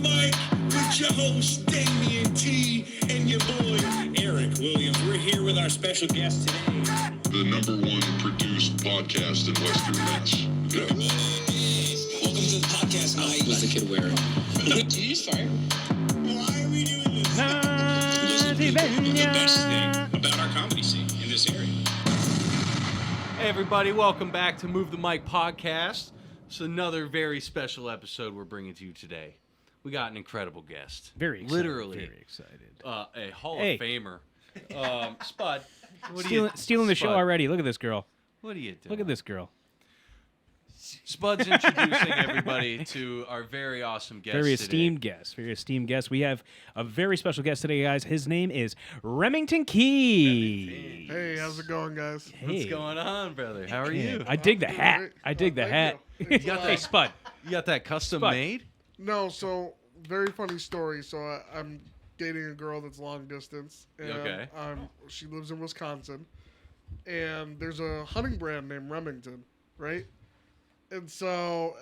mic with your host, Damien T, and your boy, Eric Williams. We're here with our special guest today. The #1 produced podcast in Western Mass. Welcome to the podcast. What was the kid wearing? Did you just fire? Why are we doing this? The best thing about our comedy scene in this area. Hey everybody, welcome back to Move the Mic podcast. It's another very special episode we're bringing to you today. We got an incredible guest. Very excited. Literally. Very excited. A Hall of Famer. Spud, Stealing the show already. Look at this girl. What are you doing? Look at this girl. Spud's introducing everybody to our very awesome guest Very today. esteemed guest. Very esteemed guest. We have a very special guest today, guys. His name is Remington Keyes. Hey, how's it going, guys? What's going on, brother? How are you? I dig the hat. I dig the hat. You. Hey, Spud. You got that custom Spud. made? No, so very funny story. So I'm dating a girl that's long distance, and Okay. she lives in Wisconsin, and there's a hunting brand named Remington, right? And so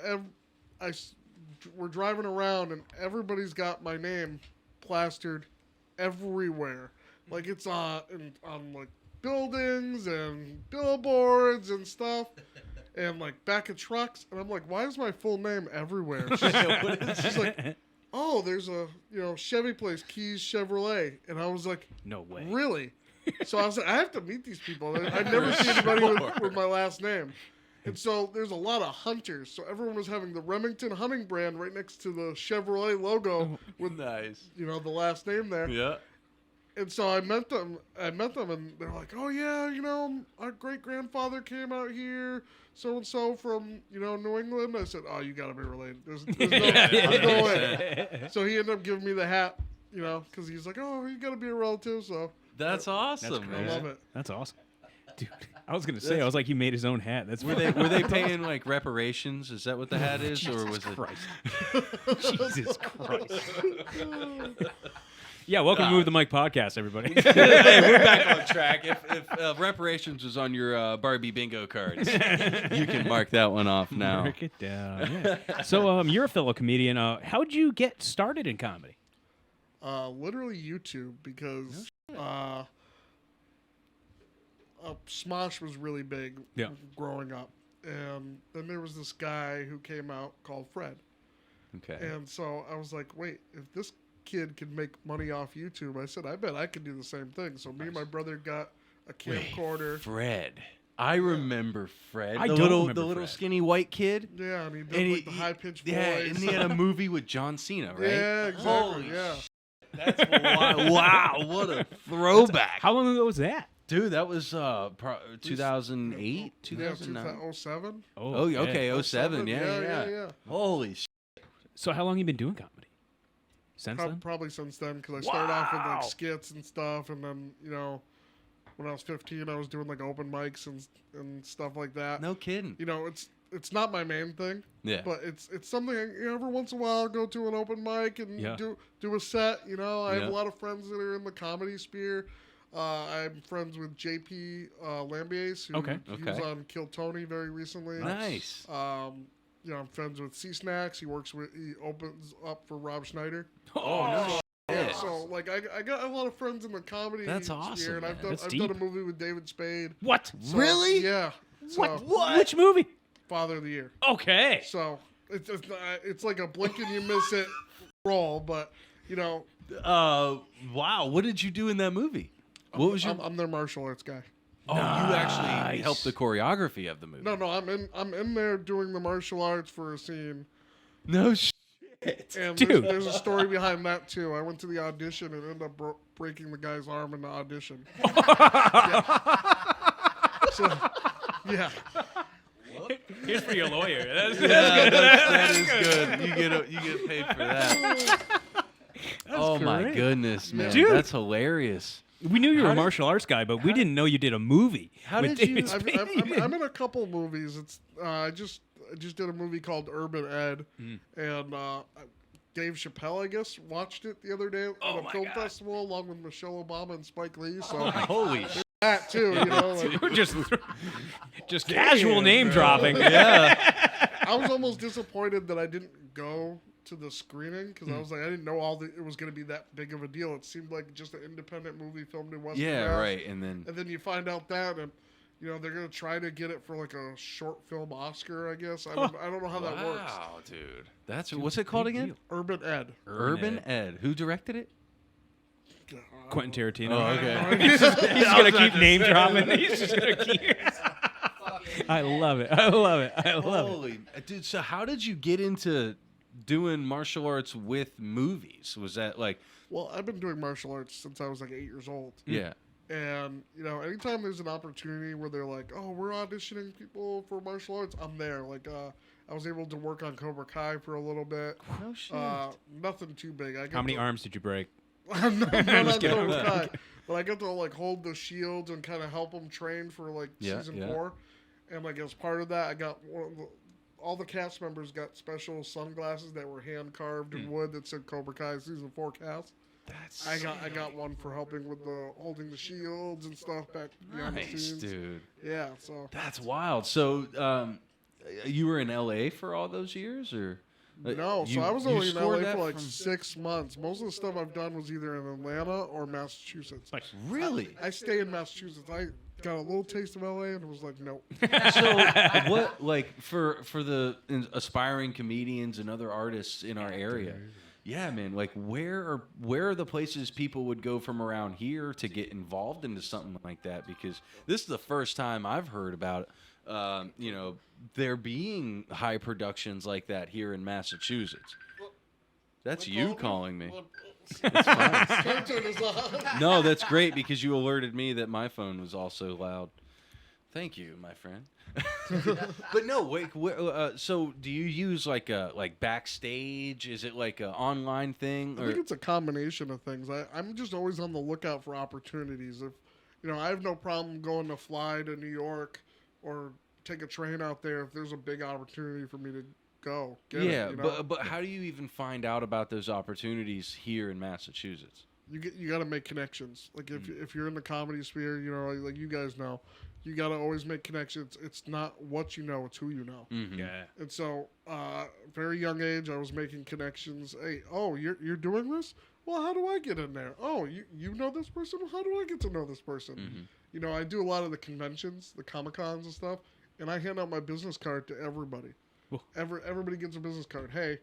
we're driving around, and everybody's got my name plastered everywhere, like it's on like buildings and billboards and stuff. And like back of trucks, and I'm like, why is my full name everywhere? She's like, oh, there's a Chevy place, Keyes Chevrolet, and I was like, No way. really? So I was like, I have to meet these people. I'd never seen anybody with my last name, and so there's a lot of hunters. So everyone was having the Remington hunting brand right next to the Chevrolet logo with Nice. the last name there. Yeah. And so I met them, and they're like, "Oh yeah, our great grandfather came out here, so and so from New England." I said, "Oh, you gotta be related. There's no way." So he ended up giving me the hat, because he's like, "Oh, you gotta be a relative." So That's awesome, I man. love it. That's awesome. Dude, I was going to say, I was like, he made his own hat. That's Were they paying like reparations? Is that what the hat is, or was it? Christ. Jesus Christ. Yeah, welcome to Move the Mic podcast, everybody. Hey, we're back on track. If reparations was on your Barbie bingo cards, you can mark that one off now. Mark it down. Yeah. So, you're a fellow comedian. How'd you get started in comedy? Literally YouTube, because Smosh was really big growing up, and then there was this guy who came out called Fred. Okay. And so I was like, wait, if this kid can make money off YouTube, I said, I bet I could do the same thing. So me and my brother got a camcorder. Fred. I remember Fred. I the don't little remember Fred. skinny white kid. Yeah, and he did the high pitched voice. Yeah, and he had a movie with John Cena, right? Yeah, exactly. Holy yeah. That's wild. Wow, what a throwback. How long ago was that? Dude, that was 2008, 2009. 2007. Oh, okay, 07. Yeah. Holy shit. So how long you been doing comedy? Since then? Probably since then, because I started off with like skits and stuff, and then when I was 15, I was doing like open mics and stuff like that. No kidding. It's not my main thing. Yeah. But it's something every once in a while I'll go to an open mic and do a set. I have a lot of friends that are in the comedy sphere. I'm friends with JP Lambiase, who he was on Kill Tony very recently. Nice. I'm friends with C-Snacks. He opens up for Rob Schneider. Oh, no. Yeah, so like I got a lot of friends in the comedy awesome, sphere, and man. I've done a movie with David Spade. What? So, Really? Yeah. So, What? Which movie? Father of the Year. Okay. So it's like a blink and you miss it role, but Wow. What did you do in that movie? What was your? I'm their martial arts guy. Oh, you actually helped the choreography of the movie. No, I'm in there doing the martial arts for a scene. No shit. And Dude. there's a story behind that too. I went to the audition and ended up breaking the guy's arm in the audition. So, yeah. Here's for your lawyer. That is good. You get paid for that. Oh my great. goodness, man. Dude. That's hilarious. We knew you were a martial arts guy, but we didn't know you did a movie. How with did you- David Spade. I'm in a couple movies. It's I just did a movie called Urban Ed, and Dave Chappelle, I guess, watched it the other day at a film festival along with Michelle Obama and Spike Lee. So Holy shit. that too, like, just casual name dropping. Yeah. I was almost disappointed that I didn't go to the screening because I was like, I didn't know it was going to be that big of a deal. It seemed like just an independent movie filmed in Western Mass. right. And then you find out that, and they're going to try to get it for like a short film Oscar, I guess. I don't know how that works. Wow, dude. What's it called again? Urban Ed. Urban Ed. Who directed it? Quentin Tarantino. Oh, okay. He's just gonna keep name dropping. He's just gonna keep. I love it. I love it. Dude, so how did you get into doing martial arts with movies? Was that like... Well, I've been doing martial arts since I was like 8 years old. Yeah. And, anytime there's an opportunity where they're like, oh, we're auditioning people for martial arts, I'm there. Like, I was able to work on Cobra Kai for a little bit. No shit. Nothing too big. How many arms did you break? I'm not on Cobra Kai. But I got to, like, hold the shields and kind of help them train for, like, season 4. And, like, as part of that, I got all the cast members got special sunglasses that were hand-carved in wood that said Cobra Kai season 4 cast. I got one for helping with holding the shields and stuff back behind the scenes. Dude. Yeah, so That's wild. So, you were in LA for all those years, or? no, so I was only in LA for like 6 months. Most of the stuff I've done was either in Atlanta or Massachusetts. Like, really? I stay in Massachusetts. I got a little taste of LA and was like, nope. So, what, like, for the aspiring comedians and other artists in our area? Yeah, man. Like, where are the places people would go from around here to get involved into something like that? Because this is the first time I've heard about, there being high productions like that here in Massachusetts. That's you calling me. It's fine. No, that's great because you alerted me that my phone was also loud. Thank you, my friend. But no, wait. So, do you use like Backstage? Is it like an online thing? I think it's a combination of things. I'm just always on the lookout for opportunities. If I have no problem going to fly to New York or take a train out there if there's a big opportunity for me to go. But how do you even find out about those opportunities here in Massachusetts? You got to make connections. Like if you're in the comedy sphere, like you guys know, you got to always make connections. It's not what you know, it's who you know. Mm-hmm. Yeah. And so, very young age, I was making connections. Hey, oh, you're doing this? Well, how do I get in there? Oh, you know this person? Well, how do I get to know this person? Mm-hmm. I do a lot of the conventions, the Comic-Cons and stuff, and I hand out my business card to everybody. Everybody gets a business card. Hey,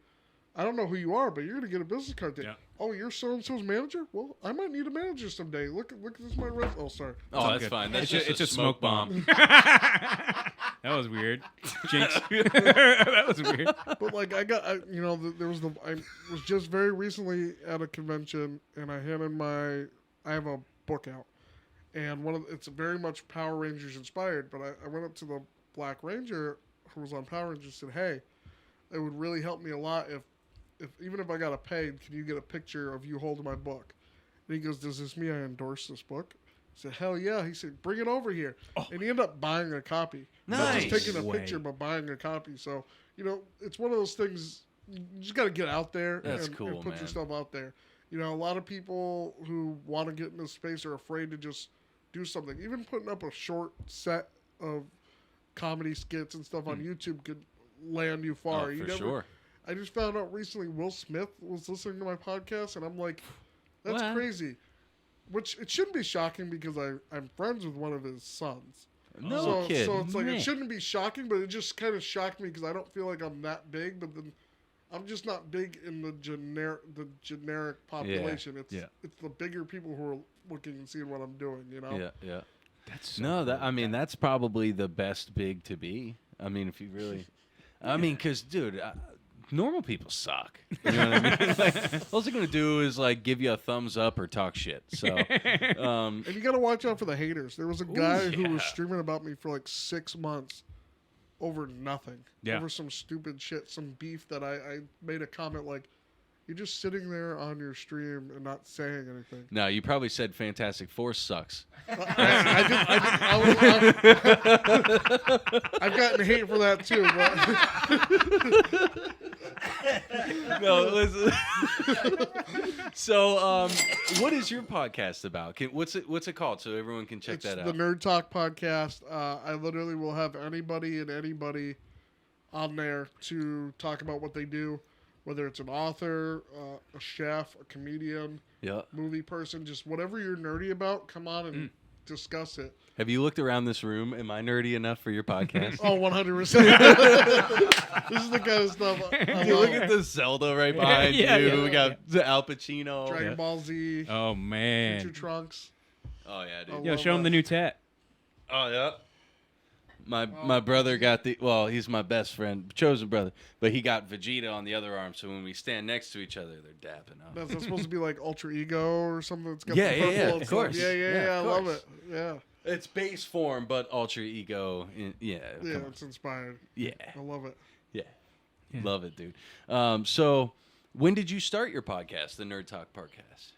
I don't know who you are, but you're gonna get a business card. Yeah. Oh, you're so and so's manager? Well, I might need a manager someday. Look at this my resume. Oh, sorry. Oh, that's fine. That's It's a smoke bomb. That was weird. Jinx. That was weird. But like I was just very recently at a convention and I have a book out, and it's very much Power Rangers inspired. But I went up to the Black Ranger who was on Power Rangers and said, "Hey, it would really help me a lot if even if I got paid, can you get a picture of you holding my book?" And he goes, "Does this mean I endorse this book?" I said, "Hell yeah." He said, "Bring it over here." And he ended up buying a copy. Not just taking a picture, but buying a copy. So, it's one of those things, you just got to get out there and put yourself out there. A lot of people who want to get in this space are afraid to just do something. Even putting up a short set of comedy skits and stuff on YouTube could land you far. Oh, for sure. I just found out recently Will Smith was listening to my podcast, and I'm like, that's crazy. Which it shouldn't be shocking because I'm friends with one of his sons. No kid. So it's like it shouldn't be shocking, but it just kind of shocked me because I don't feel like I'm that big. But then I'm just not big in the generic population. Yeah. It's the bigger people who are looking and seeing what I'm doing. Yeah. That's probably the best big to be. I mean, if you really, because dude. Normal people suck. You know what I mean? Like, all they're gonna do is like give you a thumbs up or talk shit. So, and you gotta watch out for the haters. There was a guy who was streaming about me for like 6 months over nothing, over some stupid shit, some beef that I made a comment like, "You're just sitting there on your stream and not saying anything." No, you probably said Fantastic Four sucks. I've gotten hate for that too. But No, listen. So, what is your podcast about? What's it called so everyone can check that out? The Nerd Talk podcast. I literally will have anybody on there to talk about what they do, whether it's an author, a chef, a comedian, Yeah. movie person, just whatever you're nerdy about, come on and discuss it. Have you looked around this room? Am I nerdy enough for your podcast? Oh, 100%. This is the kind of stuff I Dude, love. look at the Zelda right behind Yeah, you. yeah. We got the Al Pacino. Dragon Ball Z, Oh Future man. Trunks. Oh yeah, dude. Oh, Yo, love show him that. the new tat. Oh yeah. My brother got he's my best friend, chosen brother, but he got Vegeta on the other arm. So when we stand next to each other, they're dapping up. That's supposed to be like Ultra Ego or something that's got Yeah, the yeah, purple yeah, and of stuff. course. Yeah, Yeah, I of love course. it. Yeah. It's base form, but ultra ego. Yeah, Yeah, come on. it's inspired. Yeah, I love it. yeah, love it, dude. So when did you start your podcast, the Nerd Talk Podcast?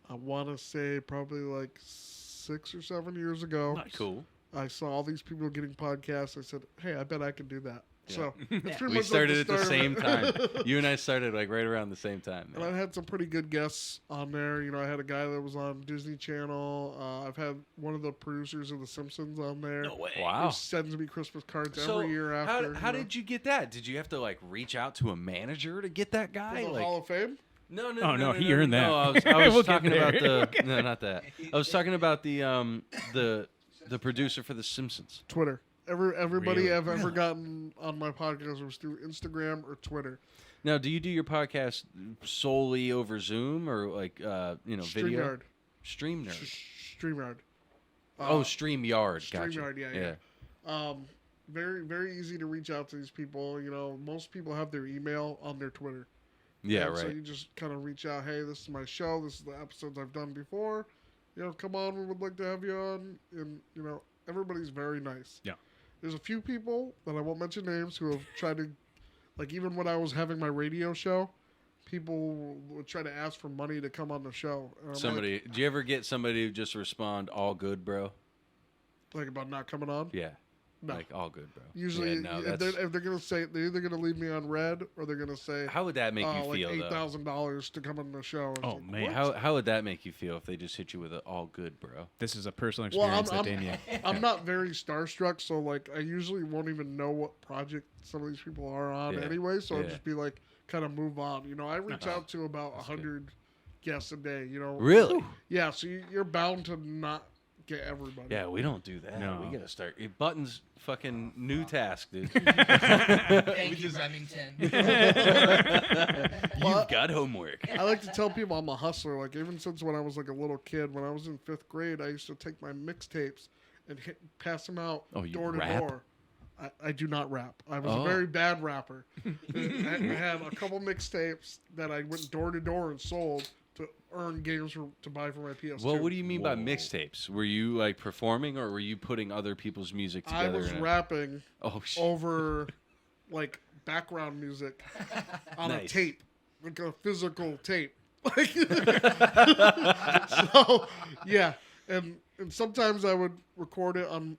I want to say probably like 6 or 7 years ago. Cool. I saw all these people getting podcasts. I said, hey, I bet I could do that. Yeah. So it's pretty We much started like at the start same of time. it. You and I started like right around the same time. And I Man. had some pretty good guests on there. You know, I had a guy that was on Disney Channel. I've had one of the producers of The Simpsons on there. Wow. Who sends me Christmas cards So every year after. how did you get that? Did you have to like reach out to a manager to get that For guy? the Like, Hall of Fame? no, Oh, no, he earned that. No, I was We'll get talking there. about the no, not that. I was talking about the producer for The Simpsons. Twitter. Everybody Really? I've ever gotten on my podcast was through Instagram or Twitter. Now, do you do your podcast solely over Zoom or like video? StreamYard. StreamYard. StreamYard. StreamYard. Gotcha. StreamYard, yeah. Very, very easy to reach out to these people. You know, most people have their email on their Twitter. Yeah, And So right. you just kind of reach out, hey, this is my show. This is the episodes I've done before. You know, come on, we would like to have you on. And, you know, everybody's very nice. Yeah. There's a few people that I won't mention names who have tried to, like, even when I was having my radio show, people would try to ask for money to come on the show. And I'm Somebody, do you ever get somebody who just respond, "All good, bro"? like about not coming on. Yeah. No. Like all good, bro. Usually, Yeah, no, if that's, they're gonna say, they're either gonna leave me on red or they're gonna say, how would that make you like feel? though? $8,000 to come on the show. And it's Oh, like, man. what? How would that make you feel if they just hit you with a "all good, bro"? This is a personal Well, experience that Daniel. I'm not very starstruck, so like I usually won't even know what project some of these people are on Yeah. anyway. So I'll Yeah. just be like, kind of move on. You know, I reach Uh-huh. out to about 100 guests a day. You know, Really? yeah. So you're bound to not get everybody. Yeah, we don't do that. No. We gotta start. Buttons, fucking new task, dude. Thank you, Remington. You've got homework. I like to tell people I'm a hustler. Like even since when I was like a little kid, when I was in 5th grade, I used to take my mixtapes and pass them out Oh, you door to rap? door. I do not rap. I was Oh. a very bad rapper. I had a couple mixtapes that I went door to door and sold to earn games to buy for my PS2. Well, what do you mean by mixtapes? Were you like performing, or were you putting other people's music I together? was in a- rapping Oh shit! over like background music on a Nice. tape, like a physical tape. Like, so yeah, and sometimes I would record it on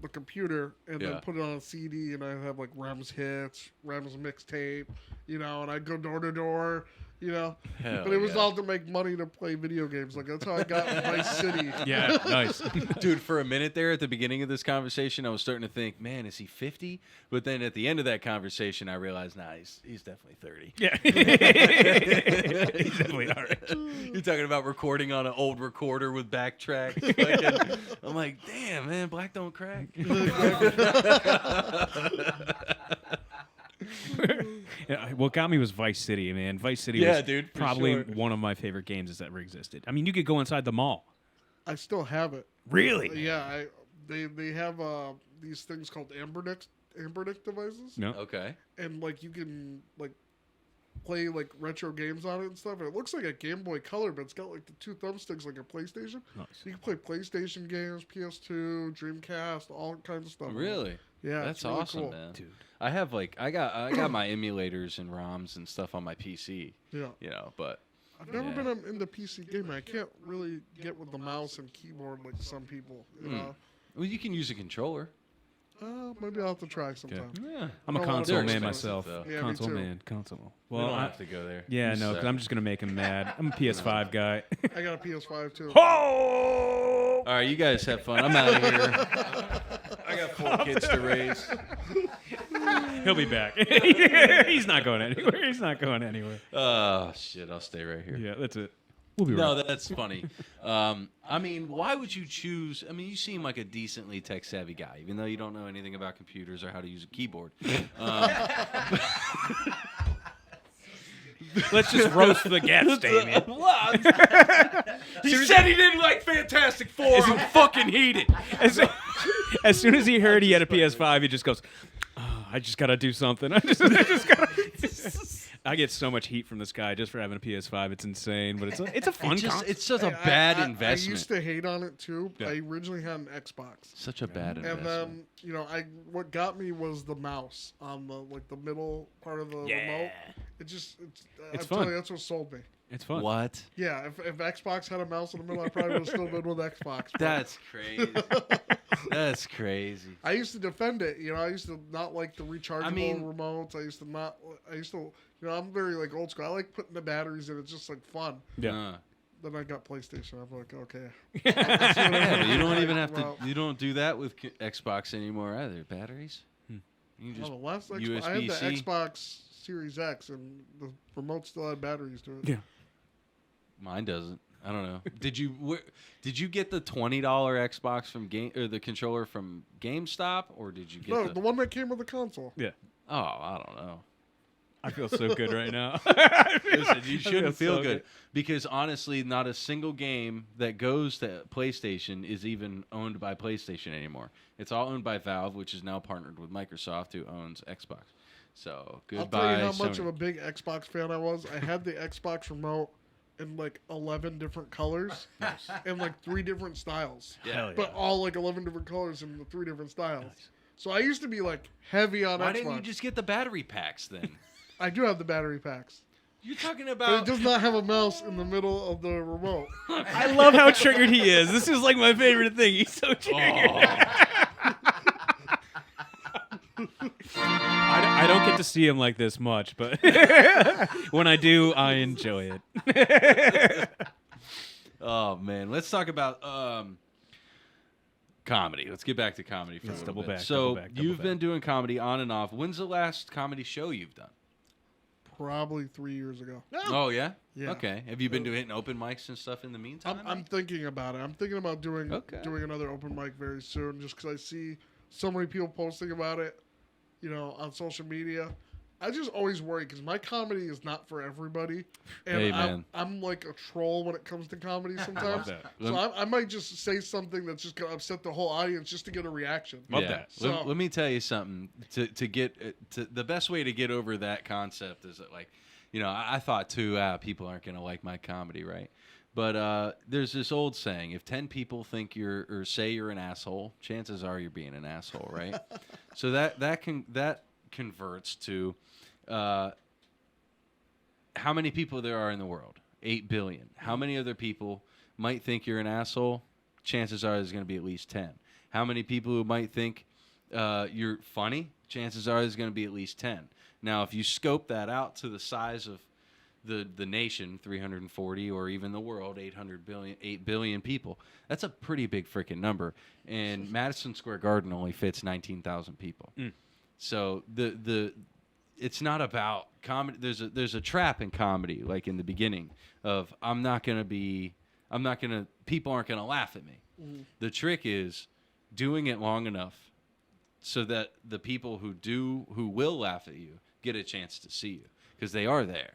the computer and Yeah. then put it on a CD, and I'd have like Rem's hits, Rem's mixtape, you know, and I'd go door to door, you know. Hell But it was yeah. all to make money to play video games. Like that's how I got Vice City. Yeah, nice. Dude, for a minute there at the beginning of this conversation, I was starting to think, man, is he 50? But then at the end of that conversation, I realized, nah, he's definitely 30. Yeah. He's definitely all right. You're talking about recording on an old recorder with backtracks. Fucking- I'm like, damn, man, black don't crack. Yeah, what got me was Vice City, man. Vice City Yeah, was dude, for probably sure. one of my favorite games that's ever existed. I mean, you could go inside the mall. I still have it. Really? Yeah, they have these things called Ambernick devices. No. Okay. And like you can like play like retro games on it and stuff. And it looks like a Game Boy Color, but it's got like the 2 thumbsticks like a PlayStation. Nice. So you can play PlayStation games, PS2, Dreamcast, all kinds of stuff. on it. Really? Yeah, That's it's really awesome, cool. man. Dude. I have like I got my emulators and ROMs and stuff on my PC, Yeah, you know, but I've never Yeah. been into PC gaming. I can't really get with the mouse and keyboard like some people. You know, well, you can use a controller. maybe I'll have to try sometime. Yeah. I'm a Oh, console they're man expensive, myself. though. Yeah, me console too. man. Console. We Well, don't I, have to go there. yeah, You no, because suck. I'm just gonna make him mad. I'm a PS5 guy. I got a PS5 too. Oh! All right, you guys have fun. I'm out of here. I got 4 kids to raise. He'll be back. He's not going anywhere. He's not going anywhere. Oh shit! I'll stay right here. Yeah, that's it. We'll be No, right. that's funny. I mean, why would you choose? I mean, you seem like a decently tech-savvy guy, even though you don't know anything about computers or how to use a keyboard. Let's just roast the guest, Damien. He said he didn't like Fantastic Four. I'm fucking heated. As soon as he heard he had a PS5, he just goes, oh, I just got to do something. I just got to... I get so much heat from this guy just for having a PS5. It's insane, but it's a fun console. It's such a bad I investment. used to hate on it too. Yeah. I originally had an Xbox. Such a bad And investment. then, what got me was the mouse on the middle part of the remote. It's I'm fun. telling you, that's what sold me. It's fun. What? Yeah, if Xbox had a mouse in the middle, I probably would have still been with Xbox. but That's crazy. That's crazy. I used to defend it. I used to not like the rechargeable mean- remotes. I'm very like old school. I like putting the batteries in. It's just like fun. Yeah. Then I got PlayStation. I'm like, okay. Yeah, but you don't even have to. Well, You don't do that with Xbox anymore either. Batteries. You well, just the last Xbox, I had the USB-C. Xbox Series X, and the remote still had batteries to it. Yeah. Mine doesn't. I don't know. Did you get the $20 Xbox from the controller from GameStop, or did you get No, the one that came with the console. Yeah. Oh, I don't know. I feel so good right now. Listen, you shouldn't feel so good because honestly, not a single game that goes to PlayStation is even owned by PlayStation anymore. It's all owned by Valve, which is now partnered with Microsoft, who owns Xbox. So goodbye. I'll tell you how much Sony. of a big Xbox fan I was. I had the Xbox remote in like 11 different colors and like 3 different styles. Yeah. But all like 11 different colors and the 3 different styles. So I used to be like heavy on Why Xbox. didn't you just get the battery packs then? I do have the battery packs. You're talking But it about. does not have a mouse in the middle of the remote. I love how triggered he is. This is like my favorite thing. He's so triggered. I don't get to see him like this much, but when I do, I enjoy it. Oh man, let's talk about comedy. Let's get back to comedy for a little double bit. back, So double back, double you've back. been doing comedy on and off. When's the last comedy show you've done? Probably 3 years ago. Oh yeah. Yeah. Okay. Have you been doing open mics and stuff in the meantime? I'm thinking about it. I'm thinking about doing another open mic very soon, just because I see so many people posting about it, on social media. I just always worry because my comedy is not for everybody, and Hey, man. I'm like a troll when it comes to comedy sometimes. that. So I might just say something that's just gonna upset the whole audience just to get a reaction. Love that. So- Let me tell you something. To get to the best way to get over that concept is that, like, I thought too, people aren't gonna like my comedy, right? But there's this old saying: if 10 people think or say you're an asshole, chances are you're being an asshole, right? So that converts to how many people there are in the world? 8 billion. How many other people might think you're an asshole? Chances are there's going to be at least 10. How many people who might think you're funny? Chances are there's going to be at least 10. Now, if you scope that out to the size of the nation, 340, or even the world, 8 billion people, that's a pretty big freaking number. And Madison Square Garden only fits 19,000 people. So it's not about comedy. There's a trap in comedy, like in the beginning, of people aren't gonna laugh at me. The trick is doing it long enough so that the people who will laugh at you get a chance to see you because they are there.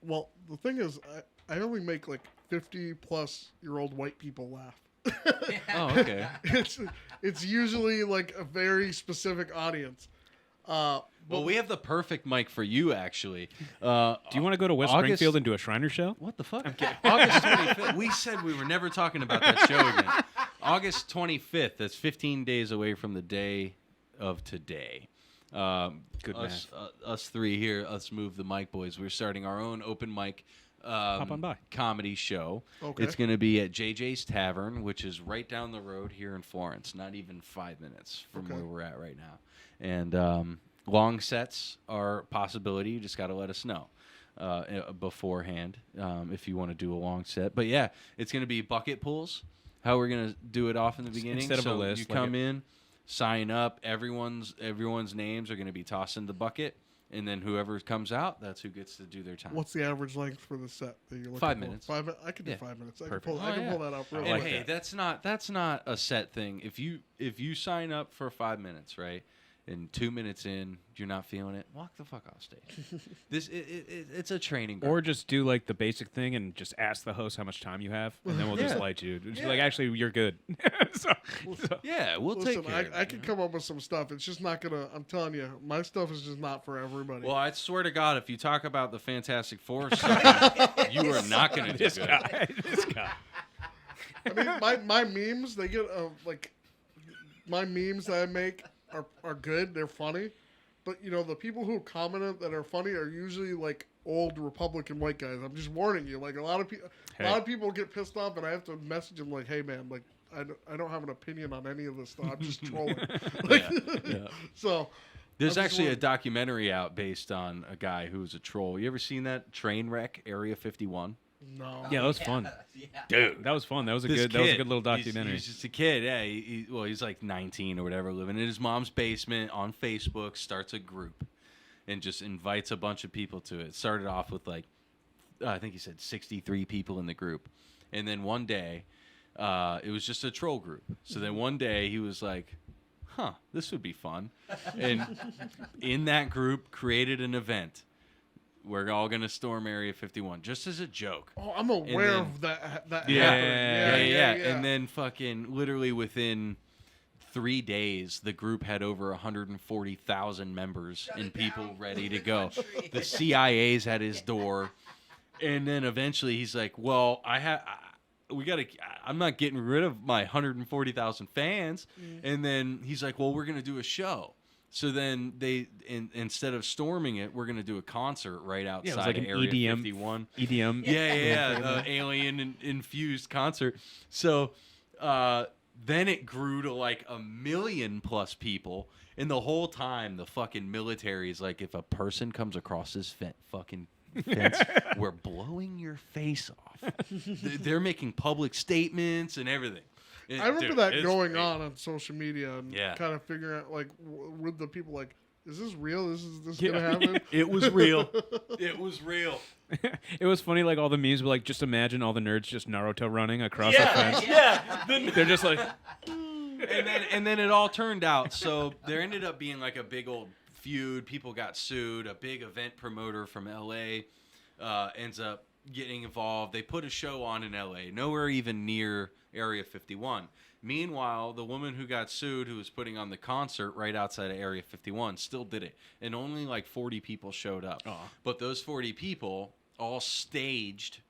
Well, the thing is, I only make like 50-plus-year-old white people laugh. Oh, okay. It's usually like a very specific audience. Well, we have the perfect mic for you, actually. Do you want to go to West August- Springfield and do a Shriner show? What the fuck? August 25th. We said we were never talking about that show again. August 25th. That's 15 days away from the day of today. Good us three here, us Move the Mic Boys. We're starting our own open mic Hop on by. comedy show. Okay. It's going to be at JJ's Tavern, which is right down the road here in Florence, not even 5 minutes from Okay. where we're at right now. And long sets are a possibility. You just got to let us know beforehand if you want to do a long set. But yeah, it's going to be bucket pools. How we're going to do it off in the beginning. Instead of a So list, you like come in. sign up. Everyone's names are going to be tossed in the bucket, and then whoever comes out, that's who gets to do their time. What's the average length for the set that you're looking 5 for? minutes. 5 minutes. I can do Yeah. 5 minutes. I Perfect. can pull that up real And quick. hey, that's not a set thing. If you sign up for 5 minutes, right, and 2 minutes in, you're not feeling it, walk the fuck off stage. It's a training ground. Or just do like the basic thing and just ask the host how much time you have, and then we'll just Yeah. light you. Just be like, actually, you're good. so, yeah, we'll Listen, take care of it, I can you know? come up with some stuff. It's just not gonna. I'm telling you, my stuff is just not for everybody. Well, I swear to God, if you talk about the Fantastic Four stuff, you are not going to do this good. guy, this guy. I mean, my memes, they get like my memes that I make are good. They're funny, but you know the people who comment that are funny are usually like old Republican white guys. I'm just warning you. Like a lot of people get pissed off, and I have to message them like, "Hey man, like I don't have an opinion on any of this stuff. I'm just trolling." Like, Yeah. So There's I'm just actually a wondering- documentary out based on a guy who was a troll. You ever seen that Trainwreck Area 51? no. Yeah, that was fun. Yeah. Dude, That was fun. That was a this good. That was a kid, good little documentary. He's just a kid. Yeah, he's like 19 or whatever, living in his mom's basement on Facebook. Starts a group and just invites a bunch of people to it. Started off with like, I think he said 63 people in the group, and then one day, it was just a troll group. So then one day he was like, "Huh, this would be fun," and in that group created an event. We're all gonna storm Area 51 just as a joke. Oh, I'm aware then- of that. Yeah. happening. Yeah. And then fucking literally within 3 days, the group had over 140,000 members and people ready to go. The CIA's at his door, and then eventually he's like, "Well, I'm not getting rid of my 140,000 fans." And then he's like, "Well, we're gonna do a show." So then instead of storming it, we're gonna do a concert right outside Yeah, it was like of an Area EDM 51. EDM. Yeah, alien infused concert. So then it grew to like 1 million plus people, and the whole time the fucking military is like, if a person comes across this fucking fence, we're blowing your face off. They're making public statements and everything. I remember Dude, that it's going great. on social media and Yeah. kind of figuring out like with the people like, is this real? Is this gonna happen? It was real. It was real. It was funny, like all the memes were like, just imagine all the nerds just Naruto running across the fence. Yeah. They're just like, And then it all turned out. So there ended up being like a big old feud. People got sued. A big event promoter from LA ends up getting involved. They put a show on in LA, nowhere even near Area 51. Meanwhile, the woman who got sued, who was putting on the concert right outside of Area 51, still did it. And only like 40 people showed up. Aw. But those 40 people all staged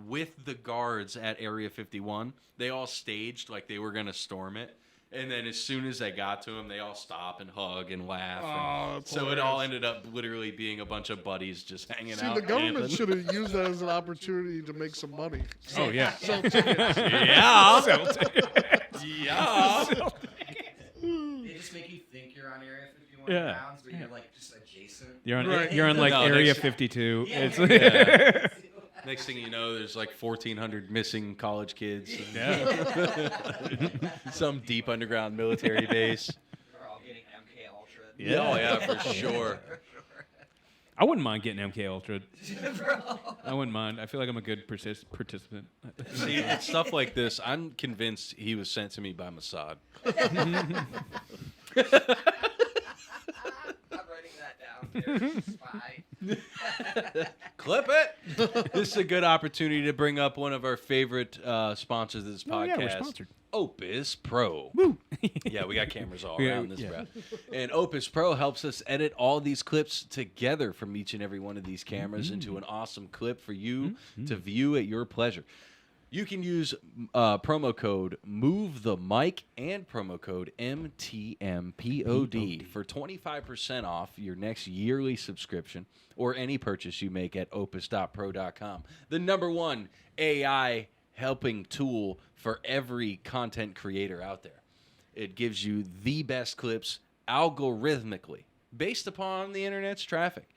with the guards at Area 51. They all staged like they were going to storm it. And then as soon as they got to him, they all stop and hug and laugh. Oh, that's So it all hilarious. ended up literally being a bunch of buddies just hanging See, out. the government camping. should have used that as an opportunity to make some money. oh yeah. Sell tickets. Yeah. So- Yeah. They just make you think you're on Area 51 Yeah. grounds, but you're like just adjacent. You're on Right. you're on like No, Area next- 52. Yeah. It's Yeah. Next thing you know, there's like 1,400 missing college kids. Some deep underground military base. We're all getting MK Ultra. Yeah. Oh, yeah, for sure. I wouldn't mind getting MK Ultra. Bro. I wouldn't mind. I feel like I'm a good participant. See, it's stuff like this, I'm convinced he was sent to me by Mossad. I'm writing that down. Spy. Clip it. This is a good opportunity to bring up one of our favorite sponsors of this Oh, podcast. yeah, we're sponsored. Opus Pro. Yeah, we got cameras all Yeah, around this, yeah. bro. And Opus Pro helps us edit all these clips together from each and every one of these cameras into an awesome clip for you to view at your pleasure. You can use promo code Move the Mic and promo code MTMPOD for 25% off your next yearly subscription or any purchase you make at opus.pro.com. The #1 AI helping tool for every content creator out there. It gives you the best clips algorithmically based upon the internet's traffic.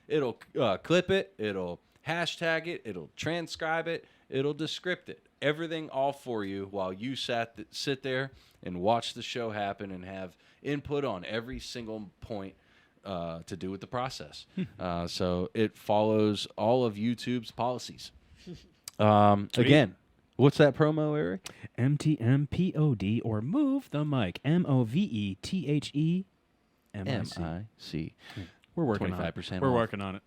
It'll clip it, it'll hashtag it, it'll transcribe it, it'll descript it. everything all for you while you sit there and watch the show happen and have input on every single point to do with the process. So it follows all of YouTube's policies. Again, what's that promo, Eric? MTMPOD or Move the Mic. MOVETHEMIC. MIC. We're working 25% on it. We're off. working on it.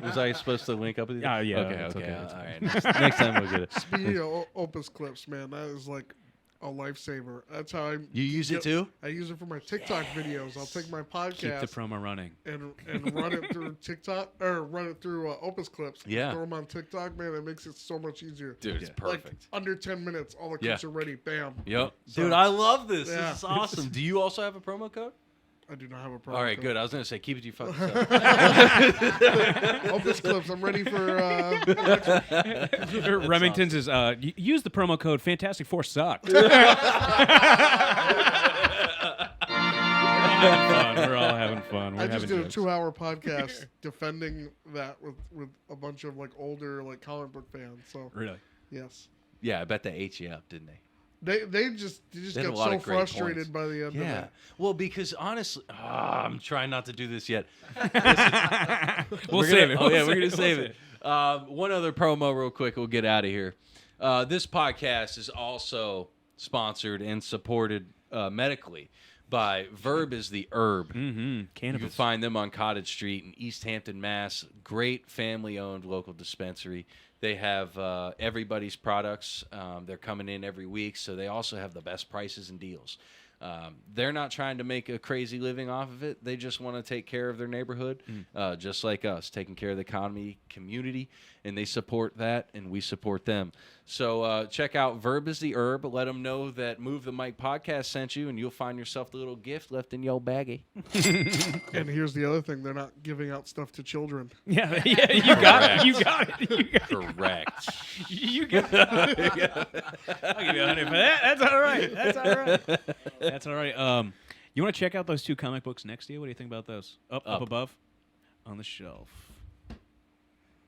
Was I supposed to link up with you? Yeah, Okay. it's okay. All right. Next time we'll get it. Speaking of Opus clips, man, that is like a lifesaver. That's how I. You use it too? I use it for my TikTok videos. I'll take my podcast. Keep the promo running. and run it through TikTok or run it through Opus clips. Yeah. Throw them on TikTok, man. It makes it so much easier. Dude, it's perfect. Like under 10 minutes, all the clips are ready. Bam. Yep. So- Dude, I love this. Yeah. This is awesome. Do you also have a promo code? I do not have a problem. All right, good. I was going to say, keep it to your fucking self. Opus clips. I'm ready for. Remington's is use the promo code Fantastic Four sucked. We're all having fun. We're I just having did a jokes. 2-hour podcast defending that with a bunch of like older like comic book fans. So Really? yes, Yeah, I bet they ate you up, didn't they? they just They had a got lot so of great frustrated points. by the end of Yeah. it. Well, because honestly, I'm trying not to do this yet. We'll save it. Oh, yeah, We'll we're going to We'll save it. One other promo real quick. We'll get out of here. This podcast is also sponsored and supported medically by Verb is the Herb. Mm-hmm. You can Cannabis. find them on Cottage Street in East Hampton, Mass. Great family-owned local dispensary. They have everybody's products. They're coming in every week, so they also have the best prices and deals. They're not trying to make a crazy living off of it. They just want to take care of their neighborhood, just like us, taking care of the economy, community, and they support that, and we support them. So check out Verb is the Herb. Let them know that Move the Mic podcast sent you, and you'll find yourself the little gift left in your baggie. And here's the other thing: they're not giving out stuff to children. Yeah, you got it. You got it. You got it. Correct. You got it. I'll give you $100 for that. That's all right. That's all right. That's all right. You want to check out those 2 comic books next to you? What do you think about those? Up above, on the shelf.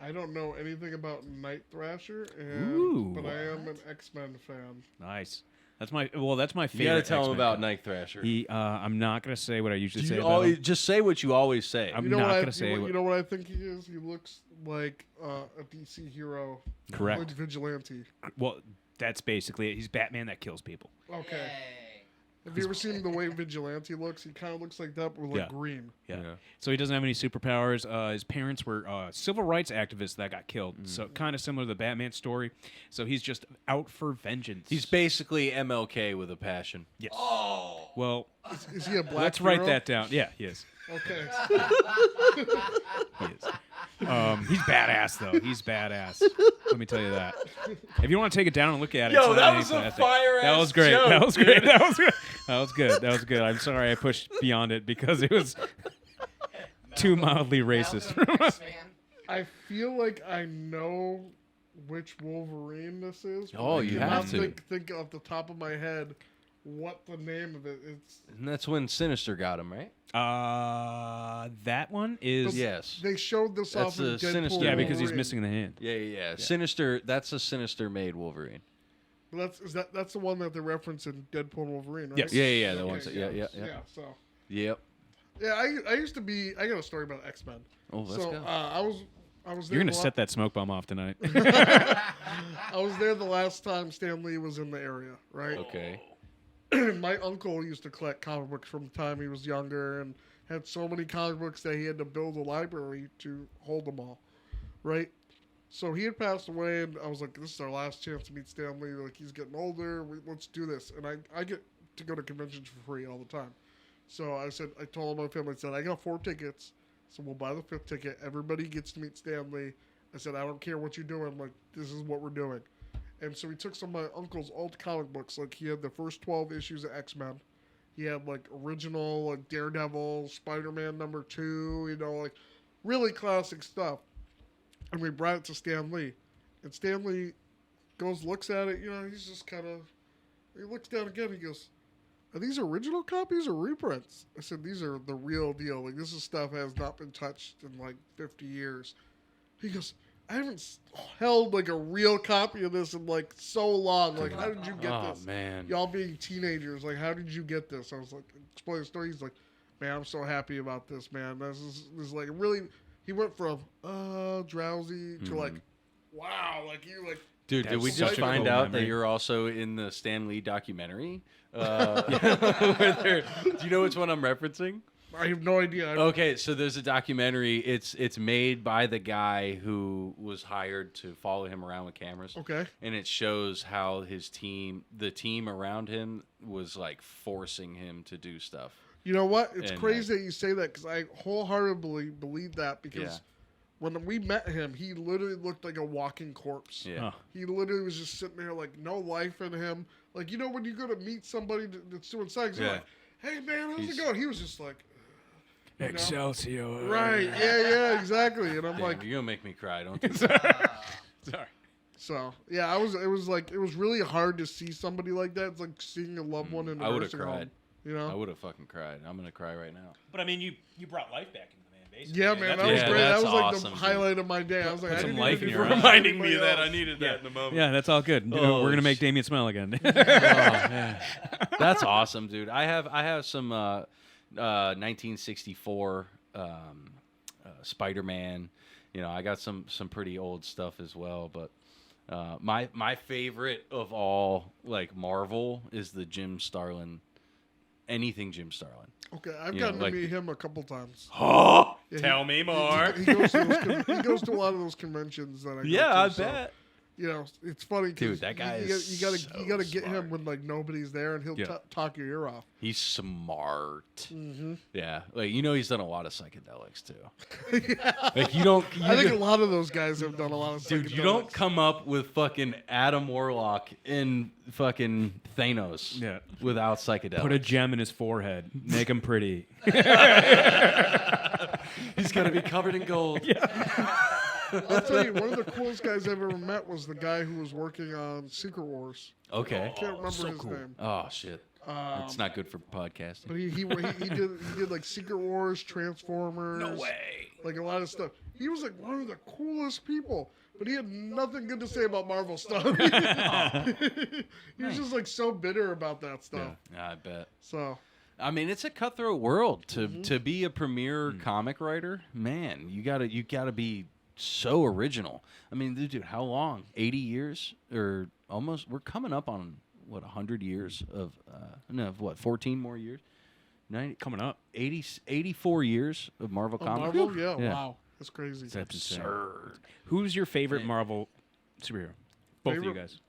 I don't know anything about Night Thrasher, but I am an X-Men fan. Nice. That's my favorite. You gotta tell them X-Men about comic. Night Thrasher. I'm not gonna say what I usually say You about always, him. just say what you always say. I'm You know not what gonna say you what. know what I think he is? He looks like a DC hero. Correct. Like vigilante. Well, that's basically it. He's Batman that kills people. Okay. Yay. Have you ever seen the way Vigilante looks? He kind of looks like that, but with like green. Yeah. So he doesn't have any superpowers. His parents were civil rights activists that got killed. So kind of similar to the Batman story. So he's just out for vengeance. He's basically MLK with a passion. Yes. Oh. Well, Is he a black let's write hero? that down. Yeah, he is. Okay. He is. He's badass though. He's badass. Let me tell you that. If you want to take it down and look at it, Yo, it's not that was a anything. fire-ass That was great. joke, That was great. That was good. That was good. That was good. I'm sorry I pushed beyond it because it was too mildly racist. X-Man. I feel like I know which Wolverine this is. but Oh, I you cannot have to. think off the top of my head what the name of it is. And that's when Sinister got him, right? That one is Yes. They showed this That's off in the Deadpool. Sinister yeah because he's Wolverine. missing the hand. Yeah. Sinister. That's a Sinister made Wolverine. But that's the one that they reference in Deadpool and Wolverine, right? Yes. Yeah. The Okay, ones that. Yeah. So Yep. I used to be. I got a story about X-Men. Oh, let's So go. I was there. You're gonna the set that smoke bomb off tonight. I was there the last time Stan Lee was in the area, right? Okay. My uncle used to collect comic books from the time he was younger and had so many comic books that he had to build a library to hold them all, right? So he had passed away, and I was like, this is our last chance to meet Stan Lee. Like, he's getting older. Let's do this. And I get to go to conventions for free all the time. So I told my family, I said, I got 4 tickets, so we'll buy the 5th ticket. Everybody gets to meet Stan Lee. I said, I don't care what you're doing. Like, this is what we're doing. And so we took some of my uncle's old comic books. Like, he had the first 12 issues of X-Men. He had, like, original, like, Daredevil, Spider-Man #2, like, really classic stuff. And we brought it to Stan Lee. And Stan Lee looks at it, he's just kind of, he looks down again, he goes, are these original copies or reprints? I said, these are the real deal. Like, this is stuff has not been touched in, like, 50 years. He goes, I haven't held like a real copy of this in like so long. Like, how did you get Oh this? man. Y'all being teenagers, like, how did you get this? I was like, explaining the story. He's like, man, I'm so happy about this, man. This is like really. He went from drowsy to like, wow, like you like. Dude, did we That's just such a find cool out memory. that you're also in the Stan Lee documentary? Do you know which one I'm referencing? I have no idea. Okay, so there's a documentary. It's made by the guy who was hired to follow him around with cameras. Okay. And it shows how the team around him was like forcing him to do stuff. You know what? It's And, crazy that you say that because I wholeheartedly believe that because Yeah. when we met him, he literally looked like a walking corpse. Yeah. Huh. He literally was just sitting there like no life in him. Like, you know, when you go to meet somebody that's doing sex, you're Yeah. like, hey, man, how's He's- it going? He was just like, you know? Excelsior. Right. Yeah, exactly. And I'm Damn, like, you're gonna make me cry. Don't do that. Sorry. so, yeah, it was really hard to see somebody like that. It's like seeing a loved one in a I would've nursing home. cried. You I know? would have fucking cried. I'm gonna cry right now. But I mean, you brought life back into the man, basically. Yeah, I mean, man, that's that was Yeah, great. That that's was like awesome, the dude. highlight of my day. I was like, Put I some didn't life even in do your for eyes. Reminding me anybody that else. I needed that in the moment. Yeah, that's all good. Oh, We're gonna make sh- Damien smile again. Oh, man. That's awesome, dude. I have some 1964 Spider-Man. You know, I got some pretty old stuff as well. But my favorite of all, like Marvel, is the Jim Starlin. Anything Jim Starlin. Okay, I've You know, gotten like- to meet him a couple times. Oh, Yeah, tell me more. He goes to he goes to a lot of those conventions that I go Yeah, to, I so, bet. You know, it's funny. 'cause Dude, that guy you is gotta so get him smart. when like nobody's there, and he'll Yeah. talk your ear off. He's smart. Mm-hmm. Yeah, like he's done a lot of psychedelics too. Like you don't. I think a lot of those guys have done a lot of. Dude, you don't psychedelics. come up with fucking Adam Warlock in fucking Thanos Yeah. without psychedelics. Put a gem in his forehead. Make him pretty. He's gonna be covered in gold. I'll tell you, one of the coolest guys I've ever met was the guy who was working on Secret Wars. Okay. I can't remember his name. Oh shit. It's not good for podcasting. But he did like Secret Wars, Transformers. No way. Like a lot of stuff. He was like one of the coolest people, but he had nothing good to say about Marvel stuff. He was just like so bitter about that stuff. Yeah, I bet. So I mean, it's a cutthroat world to be a premier comic writer. Man, you gotta be so original. I mean, dude, how long? 80 years or almost? We're coming up on what 100 years of 14 more years. 90, Coming up. 84 years of Marvel comics. Marvel, yeah, Yeah. wow, that's crazy. That's insane. Absurd. Who's your favorite Marvel superhero? Both of you Favorite- guys.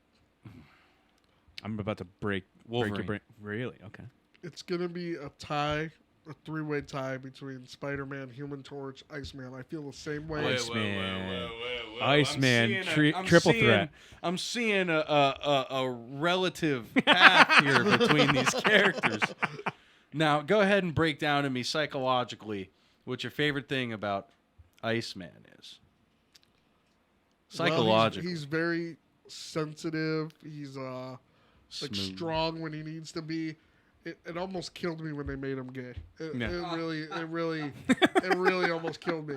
I'm about to break your Wolverine. brain. Really? Okay. It's gonna be a tie, a three-way tie between Spider-Man, Human Torch, Iceman. I feel the same way. Iceman. Iceman, triple threat. I'm seeing a relative path here between these characters. Now, go ahead and break down to me psychologically what your favorite thing about Iceman is. Well, Psychologically. he's very sensitive. He's like Smooth. strong when he needs to be. It almost killed me when they made him gay. It really almost killed me.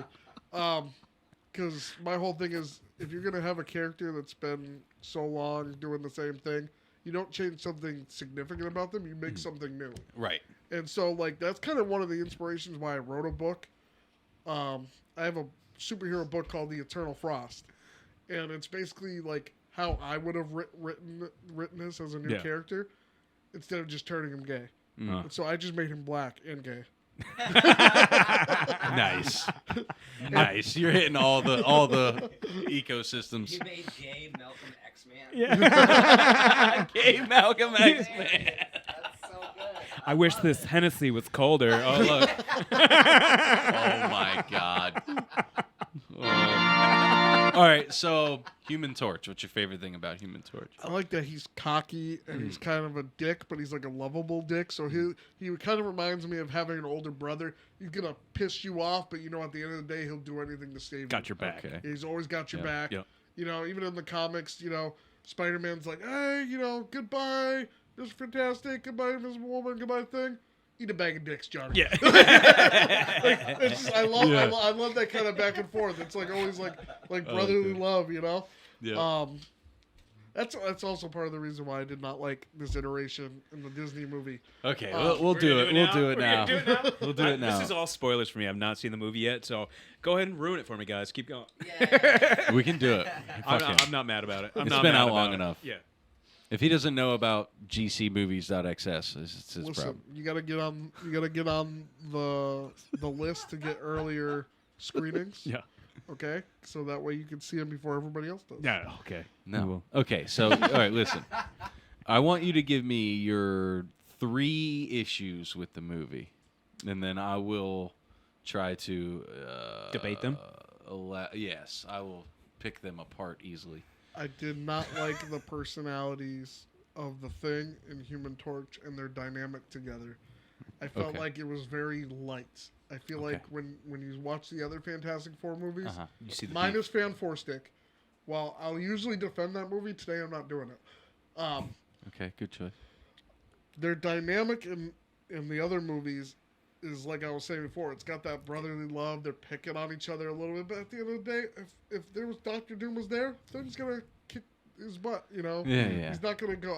Because my whole thing is, if you're gonna have a character that's been so long doing the same thing, you don't change something significant about them. You make something new. Right. And so, like, that's kind of one of the inspirations why I wrote a book. I have a superhero book called The Eternal Frost, and it's basically like how I would have written this as a new Yeah. character, instead of just turning him gay. Uh. And so I just made him black and gay. Nice. Nice. You're hitting all the ecosystems. You made gay Malcolm X-Man. Yeah. Gay Malcolm X, man. That's so good. I wish this Hennessy was colder. Oh, look. Oh my god. All right, so Human Torch. What's your favorite thing about Human Torch? I like that he's cocky and he's kind of a dick, but he's like a lovable dick. So he kind of reminds me of having an older brother. He's gonna piss you off, but you know at the end of the day he'll do anything to save you. Got your back. Okay. He's always got your Yeah, back. yeah. You know, even in the comics, you know, Spider-Man's like, hey, you know, goodbye, Mr. Fantastic, goodbye, Invisible Woman, goodbye, thing. eat a bag of dicks, Johnny. Yeah. I love that kind of back and forth. It's like always like brotherly love, you know. Yeah. That's also part of the reason why I did not like this iteration in the Disney movie. Okay, we'll do it. We'll do it now. We'll do it now. This is all spoilers for me. I've not seen the movie yet, so go ahead and ruin it for me, guys. Keep going. We can do it. Fuck him. I'm not mad about it. It's been out long enough. Yeah. If he doesn't know about gcmovies.xs, it's his Listen, problem. you gotta get on the list to get earlier screenings. Yeah. Okay, so that way you can see them before everybody else does. Yeah. Okay. No. Okay, so all right, listen. I want you to give me your 3 issues with the movie, and then I will try to Debate them? Yes, I will pick them apart easily. I did not like the personalities of the Thing and Human Torch and their dynamic together. I felt Okay. like it was very light. I feel Okay. like when you watch the other Fantastic Four movies, You see the minus Fan Four Stick, while I'll usually defend that movie, today I'm not doing it. Okay, good choice. Their dynamic in the other movies is like I was saying before. It's got that brotherly love. They're picking on each other a little bit, but at the end of the day, if there was Doctor Doom was there, they're just gonna kick his butt. You know, Yeah. He's not gonna go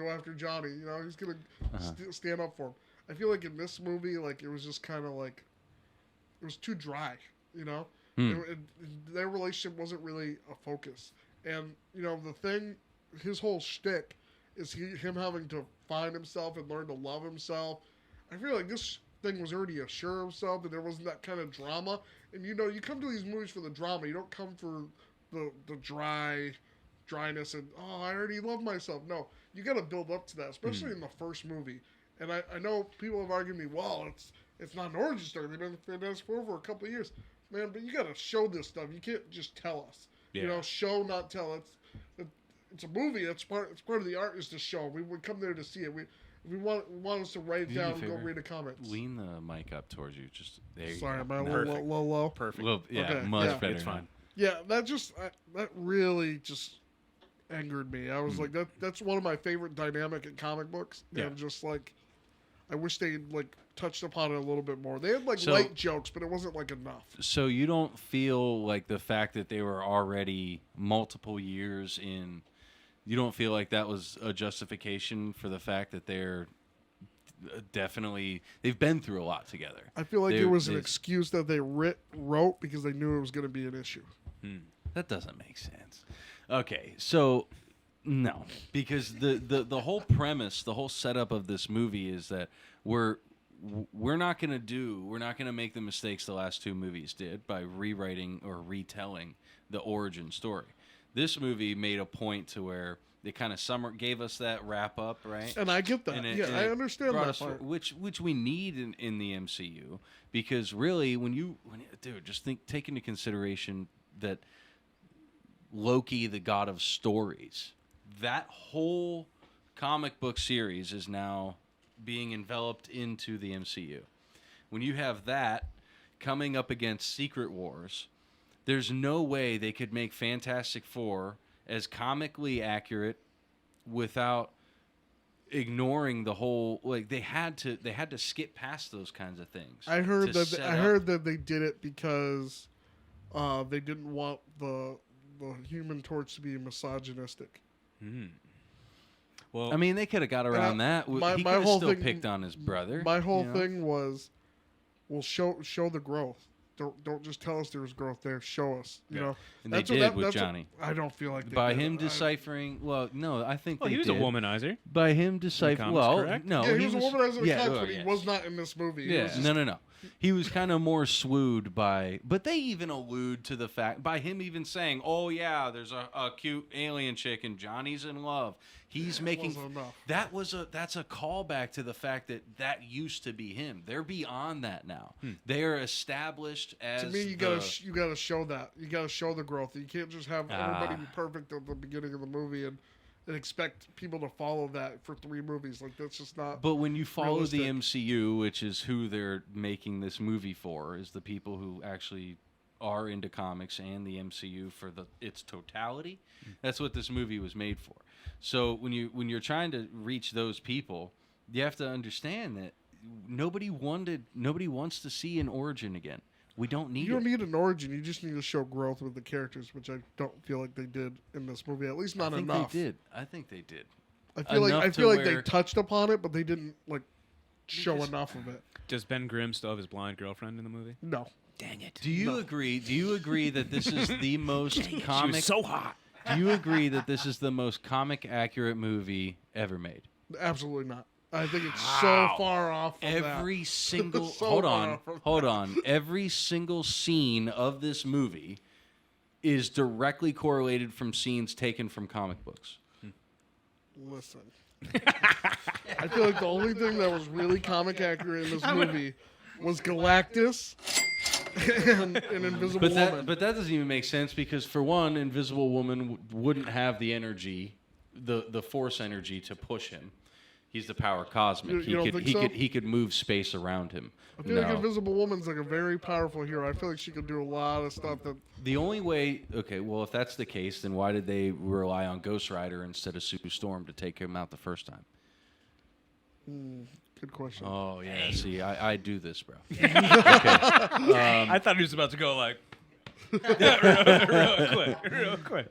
after Johnny. You know, he's gonna stand up for him. I feel like in this movie, like it was just kind of like it was too dry. You know, their relationship wasn't really a focus. And you know, the Thing, his whole shtick is him having to find himself and learn to love himself. I feel like this Thing was already assured of himself, and there wasn't that kind of drama. And you know, you come to these movies for the drama. You don't come for the dryness and I already love myself. No, you got to build up to that, especially in the first movie. And I know people have argued me, well, it's not an origin story. They've been Fantastic Four for a couple of years, man. But you got to show this stuff. You can't just tell us. Yeah. You know, show not tell. It's a movie. It's part of the art is to show. We would come there to see it. We want us to write it down and go read the comments. Lean the mic up towards you. Just there. Sorry, am I a Perfect. little low? Perfect. Well, yeah, Okay, much yeah. better. It's fine. Yeah, that really just angered me. I was like, that's one of my favorite dynamic in comic books. Yeah. And just like, I wish they like touched upon it a little bit more. They had like So- light jokes, but it wasn't like enough. So you don't feel like the fact that they were already multiple years in, you don't feel like that was a justification for the fact that they're they've been through a lot together. I feel like They're- it was an they- excuse that they wrote because they knew it was going to be an issue. That doesn't make sense. Okay, so no, because the whole premise, the whole setup of this movie is that we're not gonna make the mistakes the last 2 movies did by rewriting or retelling the origin story. This movie made a point to where they kind of gave us that wrap up, right? And I get that. And And I understand brought that us part. which we need in the MCU, because really dude, just take into consideration that Loki, the god of stories, that whole comic book series is now being enveloped into the MCU. When you have that coming up against Secret Wars, there's no way they could make Fantastic Four as comically accurate without ignoring the whole, like they had to skip past those kinds of things. I heard to that set I up- heard that they did it because they didn't want the Human Torch to be misogynistic. Well, I mean, they could have got around that. my He could have whole still thing- picked on his brother. My whole you know? thing was, well, show the growth. Don't just tell us there was growth there. Show us. You know. And they what did with that's what- Johnny. I don't feel like they By did. him deciphering, well, no, I think well, they he was did. a womanizer. By him deciphering, comics, well, correct? no, Yeah, he was a womanizer in the comics, well, but he yes. was not in this movie. He Yeah, was just- no. He was kind of more swooed by, but they even allude to the fact by him even saying, "Oh yeah, there's a cute alien chick and Johnny's in love." He's making wasn't enough. that's a callback to the fact that used to be him. They're beyond that now. They are established as. To me, you gotta show that. You gotta show the growth. You can't just have everybody be perfect at the beginning of the movie and expect people to follow that for 3 movies. Like that's just not. But when you follow the realistic. MCU, which is who they're making this movie for, is the people who actually are into comics and the MCU for its totality. That's what this movie was made for. So when you're trying to reach those people, you have to understand that nobody wants to see an origin again. We don't need You don't it. need an origin. You just need to show growth with the characters, which I don't feel like they did in this movie. At least not I think enough. they did. I think they did. I feel Enough like to they where- touched upon it, but they didn't like show enough of it. Does Ben Grimm still have his blind girlfriend in the movie? No. Dang it. Do you agree? Do you agree that this is the most comic? She was so hot. Do you agree that this is the most comic accurate movie ever made? Absolutely not. I think it's so far off of Every that. single So hold far on, off of hold on. Every single scene of this movie is directly correlated from scenes taken from comic books. Listen. I feel like the only thing that was really comic accurate in this movie was Galactus and Invisible Woman. But that doesn't even make sense because for one, Invisible Woman wouldn't have the energy, the force energy to push him. He's the power cosmic. You don't think so? He could move space around him. I feel like Invisible Woman's like a very powerful hero. I feel like she could do a lot of stuff that. The only way, okay, well, if that's the case, then why did they rely on Ghost Rider instead of Sue Storm to take him out the first time? Good question. Oh yeah, see, I do this, bro. I thought he was about to go like, real quick.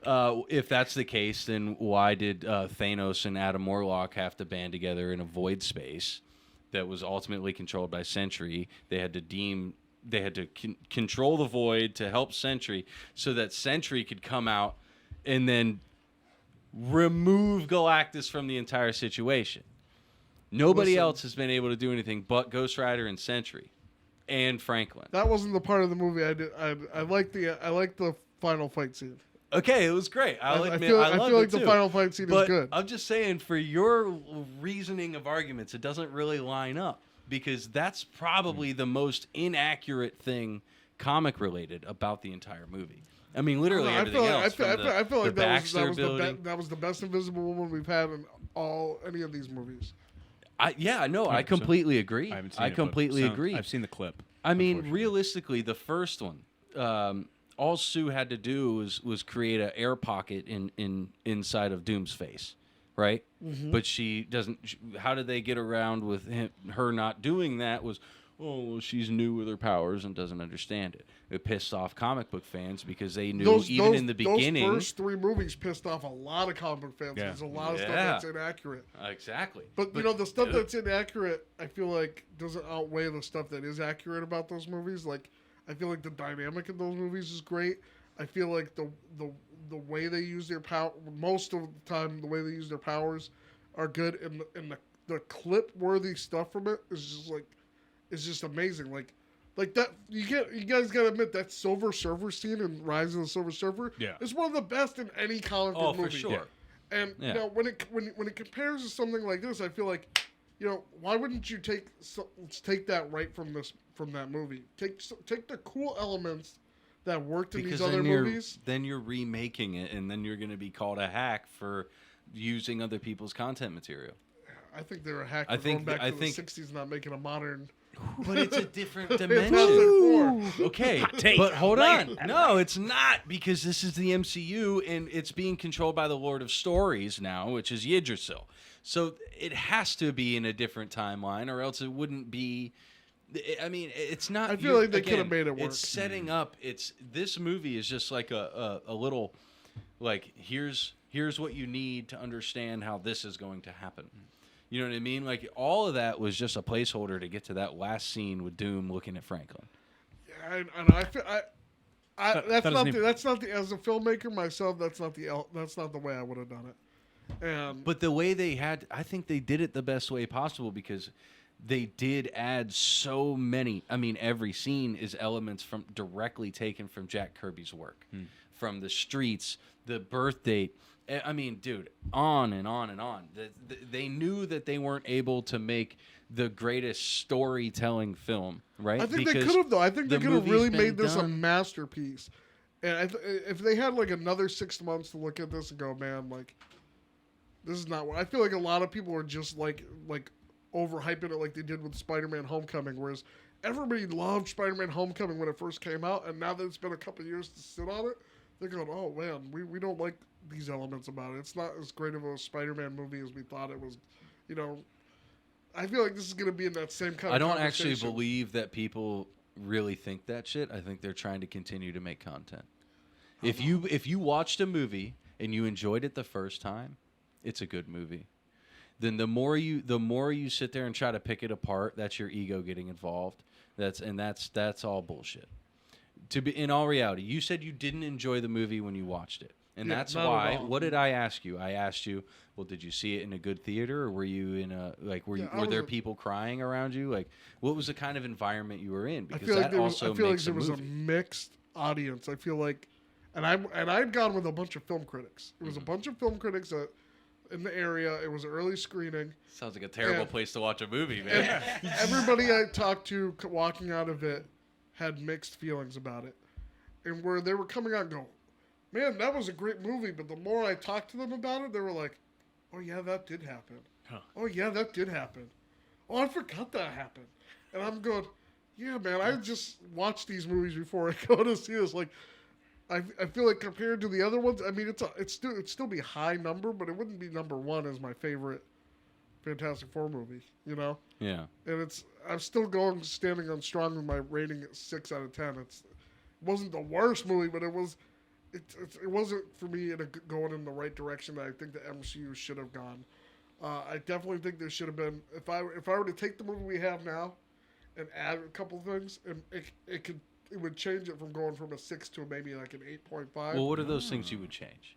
If that's the case, then why did Thanos and Adam Warlock have to band together in a void space that was ultimately controlled by Sentry? They had to control the void to help Sentry so that Sentry could come out and then remove Galactus from the entire situation. Nobody else has been able to do anything but Ghost Rider and Sentry and Franklin. That wasn't the part of the movie I did. I like the final fight scene. Okay, it was great. I'll admit, I I loved feel like it the too. final fight scene But is good. I'm just saying, for your reasoning of arguments, it doesn't really line up because that's probably the most inaccurate thing comic related about the entire movie. I mean, literally everything else. I feel like that that was the best Invisible Woman we've had in any of these movies. I 100%. completely agree. I haven't seen I it, but completely agree. I've seen the clip. I mean, unfortunately. realistically, the first one, all Sue had to do was create an air pocket inside of Doom's face, right? Mm-hmm. But she doesn't. How did they get around with her not doing that? Was well, she's new with her powers and doesn't understand it. It pissed off comic book fans because they knew in the beginning. Those first three movies pissed off a lot of comic book fans. Yeah. There's a lot of stuff Yeah. that's inaccurate. Exactly. But you know, the stuff that's inaccurate, I feel like doesn't outweigh the stuff that is accurate about those movies. Like, I feel like the dynamic in those movies is great. I feel like the way they use their power, most of the time, the way they use their powers are good, and the clip worthy stuff from it is just amazing. Like that, you guys gotta admit that Silver Surfer scene in Rise of the Silver Surfer is one of the best in any comic book movie. For sure. And you know, when it compares to something like this, I feel like, you know, why wouldn't you take that right from that movie? Take the cool elements that worked in these other movies. Then you're remaking it, and then you're going to be called a hack for using other people's content material. I think they're a hack for I think- going back I to think- the 60s, not making a modern. But it's a different Fantastic dimension. Four. Okay, but hold on. No, it's not, because this is the MCU and it's being controlled by the Lord of Stories now, which is Yggdrasil. So it has to be in a different timeline, or else it wouldn't be. I mean, it's not. I feel like they could have made it work. It's setting up. This movie is just like a little, like here's what you need to understand how this is going to happen. You know what I mean? Like, all of that was just a placeholder to get to that last scene with Doom looking at Franklin. Yeah, I feel that's not the as a filmmaker myself. That's not the way I would have done it. And But the way I think they did it the best way possible, because they did add so many. I mean, every scene is elements directly taken from Jack Kirby's work, from the streets, the birth date. I mean, dude, on and on and on. They knew that they weren't able to make the greatest storytelling film, right? I think they Because could have, though. I think they the could have movie's really been made this a done. masterpiece. And if they had like another 6 months to look at this and go, man, like, this is not what I feel like. A lot of people are just like overhyping it, like they did with Spider-Man: Homecoming, whereas everybody loved Spider-Man: Homecoming when it first came out, and now that it's been a couple of years to sit on it, they're going, oh man, we don't like these elements about it. It's not as great of a Spider-Man movie as we thought it was. You know, I feel like this is going to be in that same kind I of don't actually conversation. believe that people really think that shit. I think they're trying to continue to make content. If you watched a movie and you enjoyed it the first time, it's a good movie. Then the more you sit there and try to pick it apart, that's your ego getting involved. That's all bullshit. To be in all reality, you said you didn't enjoy the movie when you watched it. And Yeah, that's not at why. all. What did I ask you? I asked you, well, did you see it in a good theater, or were you in a were there people crying around you? Like, what was the kind of environment you were in? I Because feel like that there was, also I feel like makes there a was movie. a mixed audience. I feel like, and I'd gone with a bunch of film critics. It was a bunch of film critics in the area. It was an early screening. Sounds like a terrible and- place to watch a movie, man. Everybody I talked to walking out of it had mixed feelings about it, and where they were coming out and go, man, that was a great movie. But the more I talked to them about it, they were like, oh yeah, that did happen. Huh. Oh yeah, that did happen. Oh, I forgot that happened. And I'm going, yeah, man, I just watch these movies before I go to see this. Like, I feel like compared to the other ones, I mean, it'd still be a high number, but it wouldn't be number one as my favorite Fantastic Four movie, you know? Yeah. And I'm still standing on strong with my rating at 6 out of 10. It wasn't the worst movie, but it wasn't for me going in the right direction that I think the MCU should have gone. I definitely think there should have been, if I were to take the movie we have now and add a couple things, and it would change it from going from a 6 to maybe like an 8.5. Well, what are those things you would change?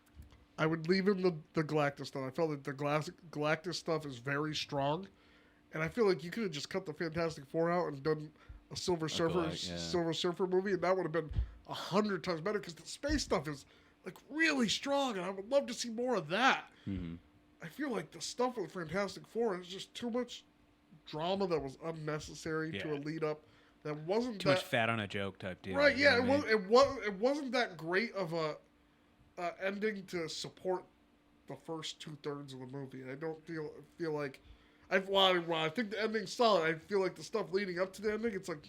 I would leave in the Galactus stuff. I felt that the Galactus stuff is very strong, and I feel like you could have just cut the Fantastic Four out and done a Silver Surfer movie, and that would have been 100 times better because the space stuff is like really strong, and I would love to see more of that. Mm-hmm. I feel like the stuff with Fantastic Four is just too much drama that was unnecessary to a lead up. That wasn't Too much fat on a joke type deal. right. you Yeah, know what I mean? it wasn't that great of a ending to support the first 2/3 of the movie. I don't feel like I think the ending's solid. I feel like the stuff leading up to the ending, it's like,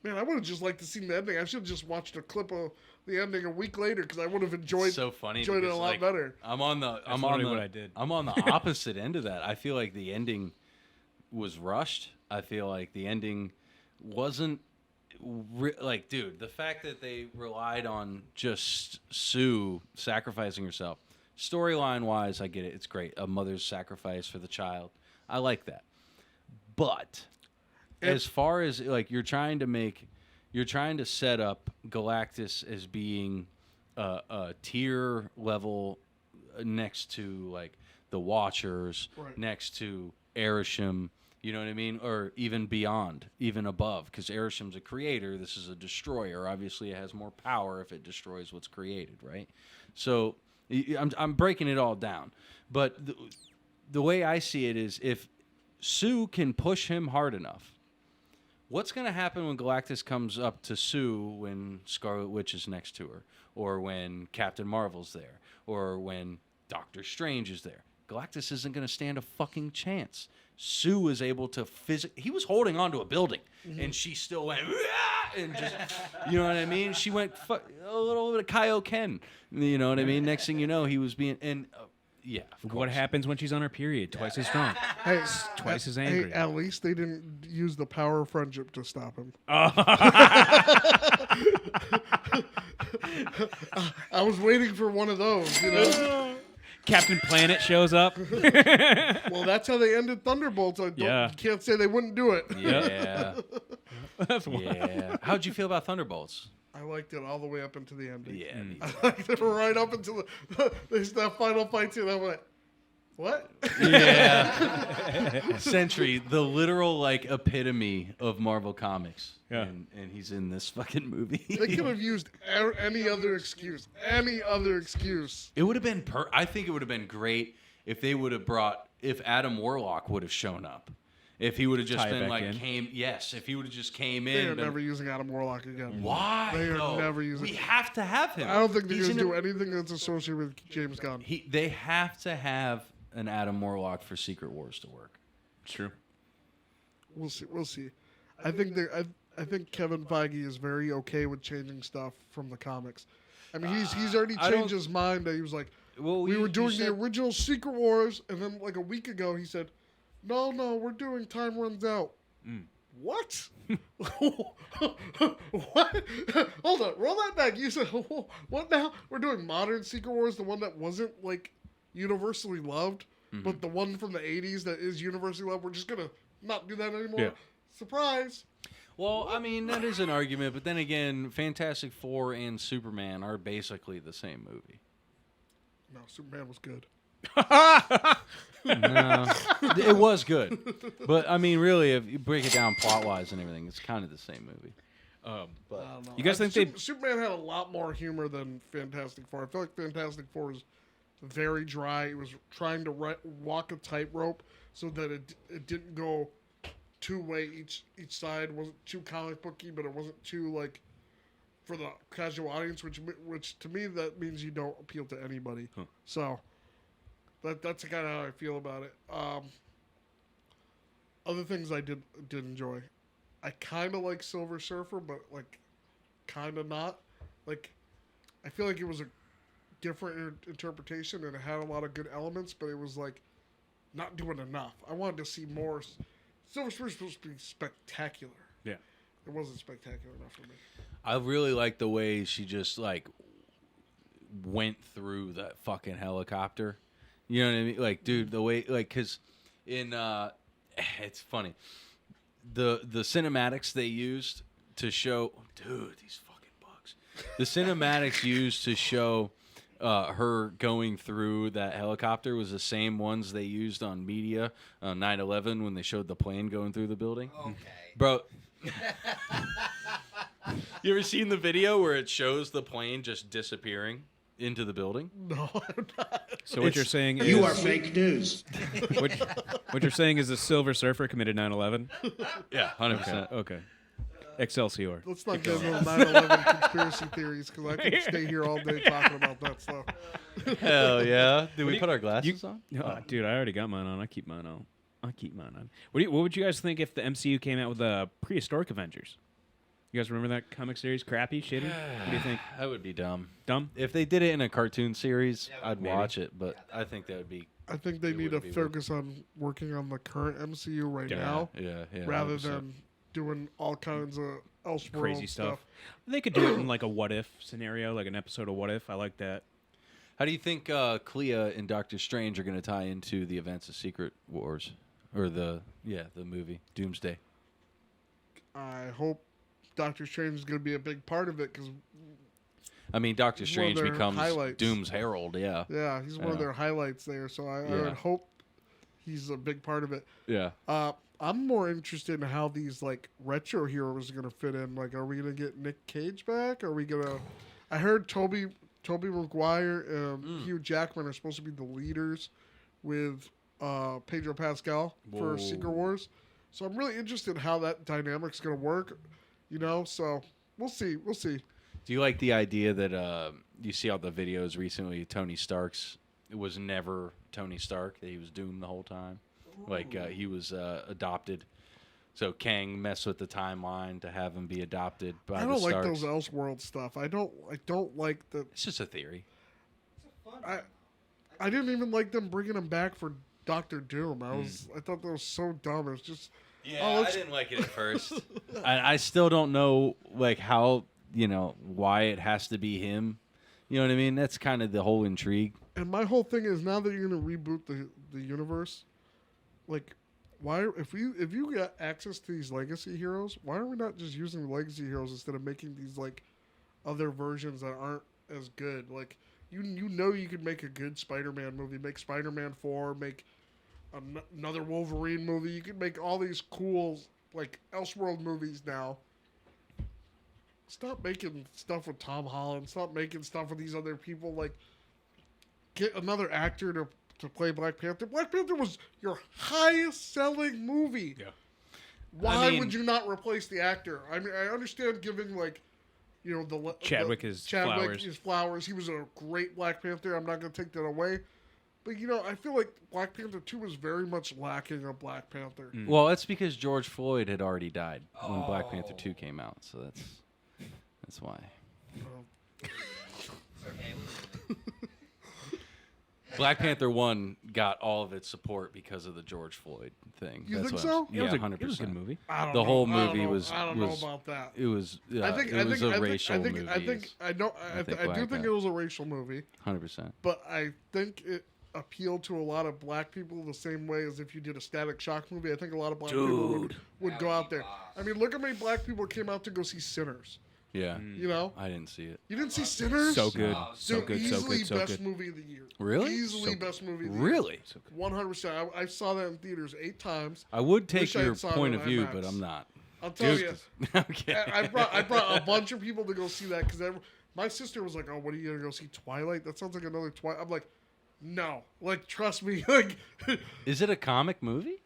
man, I would have just liked to see the ending. I should have just watched a clip of the ending a week later because I would have enjoyed So funny. it a because, lot like, better. I'm on the what I did. I'm on the opposite end of that. I feel like the ending was rushed. I feel like the ending wasn't like, dude, the fact that they relied on just Sue sacrificing herself. Storyline wise, I get it. It's great. A mother's sacrifice for the child. I like that. But as far as like you're trying to set up Galactus as being a tier level next to like the Watchers, Right. next to Arishem, you know what I mean? Or even beyond, even above, because Arishem's a creator. This is a destroyer. Obviously, it has more power if it destroys what's created, right? So I'm breaking it all down. But the way I see it is if Sue can push him hard enough, what's going to happen when Galactus comes up to Sue when Scarlet Witch is next to her, or when Captain Marvel's there, or when Doctor Strange is there? Galactus isn't going to stand a fucking chance. Sue was able to he was holding onto a building, and she still went, "Rah!" and just, you know what I mean? She went a little bit of Kaioken, you know what I mean? Next thing you know, he was being, and yeah. Of What course. happens when she's on her period? Twice as strong. Hey, Twice as hey, angry. at least they didn't use the power of friendship to stop him. I was waiting for one of those, you know. Captain Planet shows up. Well, that's how they ended Thunderbolts. You can't say they wouldn't do it. Yeah. That's wild. Yeah. How'd you feel about Thunderbolts? I liked it all the way up into the ending. Yeah. me I liked it right up until that final fight scene. I went, what? Yeah. Sentry, the literal like epitome of Marvel Comics. Yeah. And he's in this fucking movie. They could have used any other excuse. Any other excuse. It would have been I think it would have been great if they would have if Adam Warlock would have shown up. If he would have just Tie it been back like in. if he would have just came They in. are and never using Adam Warlock again. Why? They are though? never using. We have to have him. I don't think they're He's going to in do a- anything that's associated with James Gunn. They have to have an Adam Warlock for Secret Wars to work. True. We'll see. We'll see. I think I think Kevin Feige is very okay with changing stuff from the comics. I mean, he's already I don't- changed his mind. That he was like, Well, we were doing you the said- original Secret Wars, and then like a week ago he said, no, we're doing Time Runs Out. What? What? Hold on, roll that back. You said, what now? We're doing modern Secret Wars, the one that wasn't, like, universally loved, but the one from the 80s that is universally loved, we're just going to not do that anymore? Yeah. Surprise. Well, I mean, that is an argument, but then again, Fantastic Four and Superman are basically the same movie. No, Superman was good. No, it was good, but I mean, really, if you break it down plot-wise and everything, it's kind of the same movie. I don't know. You guys think they? Superman had a lot more humor than Fantastic Four. I feel like Fantastic Four was very dry. It was trying to walk a tightrope so that it didn't go two-way. Each side wasn't too comic booky, but it wasn't too, like, for the casual audience, which to me that means you don't appeal to anybody. So that's kind of how I feel about it. Other things I did enjoy. I kind of like Silver Surfer, but, like, kind of not. Like, I feel like it was a different interpretation and it had a lot of good elements, but it was, like, not doing enough. I wanted to see more. Silver Surfer was supposed to be spectacular. Yeah. It wasn't spectacular enough for me. I really like the way she just like went through that fucking helicopter. You know what I mean? Like, dude, the way, like, cause in it's funny, the cinematics they used to show, dude, these fucking bugs. The cinematics used to show her going through that helicopter was the same ones they used on media on 9/11 when they showed the plane going through the building. Okay. Bro. You ever seen the video where it shows the plane just disappearing into the building? No, I'm not. So what you're saying is You are fake news. what you're saying is the Silver Surfer committed 9/11. Yeah, 100%. Okay. Excelsior. Let's not get into 9/11 conspiracy theories because I could stay here all day talking about that stuff. Hell yeah. Did we put our glasses on? Dude, I already got mine on. I keep mine on. What would you guys think if the MCU came out with a prehistoric Avengers? You guys remember that comic series? Crappy, shitty. What do you think? That would be dumb. Dumb? If they did it in a cartoon series, I'd maybe. watch it, but I think that would be. I think they It need to wouldn't be worth focus on working on the current MCU right now Yeah. rather 100%. than doing all kinds of Elseworld Crazy stuff. They could do it in like a what if scenario, like an episode of What If. I like that. How do you think Clea and Doctor Strange are going to tie into the events of Secret Wars? Or the movie, Doomsday? I hope Doctor Strange is going to be a big part of it because, I mean, Doctor He's one of Strange their becomes highlights. Doom's Herald, yeah. yeah, he's one of Yeah. their highlights there. So I Yeah. would hope he's a big part of it. Yeah. I'm more interested in how these like retro heroes are going to fit in. Like, are we going to get Nick Cage back? Are we going to? I heard Tobey Maguire and Hugh Jackman are supposed to be the leaders with Pedro Pascal for Whoa. Secret Wars. So I'm really interested in how that dynamic's going to work. You know, so we'll see. Do you like the idea that you see all the videos recently? Tony Stark's it was never Tony Stark; that he was Doom the whole time. Like he was adopted. So Kang messed with the timeline to have him be adopted by I the don't like Starks. those Elseworld stuff. I don't like the. It's just a theory. I didn't even like them bringing him back for Doctor Doom. I thought that was so dumb. It was just. Yeah, Oh, I let's- didn't like it at first. I still don't know like how why it has to be him. You know what I mean? That's kind of the whole intrigue. And my whole thing is now that you're gonna reboot the universe, like, why if you got access to these legacy heroes, why are we not just using the legacy heroes instead of making these like other versions that aren't as good? Like you know you could make a good Spider-Man movie, make Spider-Man 4, make another Wolverine movie. You could make all these cool like Elseworld movies now. Stop making stuff with Tom Holland. Stop making stuff with these other people. Like, get another actor to play Black Panther. Black Panther was your highest selling movie. Yeah. Why I mean- would you not replace the actor? I mean, I understand giving like, Chadwick his flowers. He was a great Black Panther. I'm not going to take that away. But I feel like Black Panther 2 was very much lacking a Black Panther. Well, that's because George Floyd had already died when Black Panther 2 came out, so that's why. Black Panther 1 got all of its support because of the George Floyd thing. You That's think what I'm- so? Yeah, It was a 100%. it was a good movie. I don't The know. whole I don't movie know. was- I don't was- know about that. It was. I think it was a racial I think, movie. I think I do think it was a racial movie, 100%. but I think it appealed to a lot of black people the same way as if you did a Static Shock movie. I think a lot of black people would go out there. I mean, look how many black people came out to go see Sinners. Yeah. You know, I didn't see it. you didn't see Sinners? So good. Dude, So good. So easily good. So best good. movie of the year. Really? Easily So best movie of the year. Really? 100%. I saw that in theaters 8 times. I would take Wish I your had saw it point on of view, IMAX. but I'm not. I'll tell you. Okay. I brought a bunch of people to go see that because my sister was like, "Oh, what are you gonna go see? Twilight? That sounds like another Twilight." I'm like, "No, like trust me." Like, Is it a comic movie?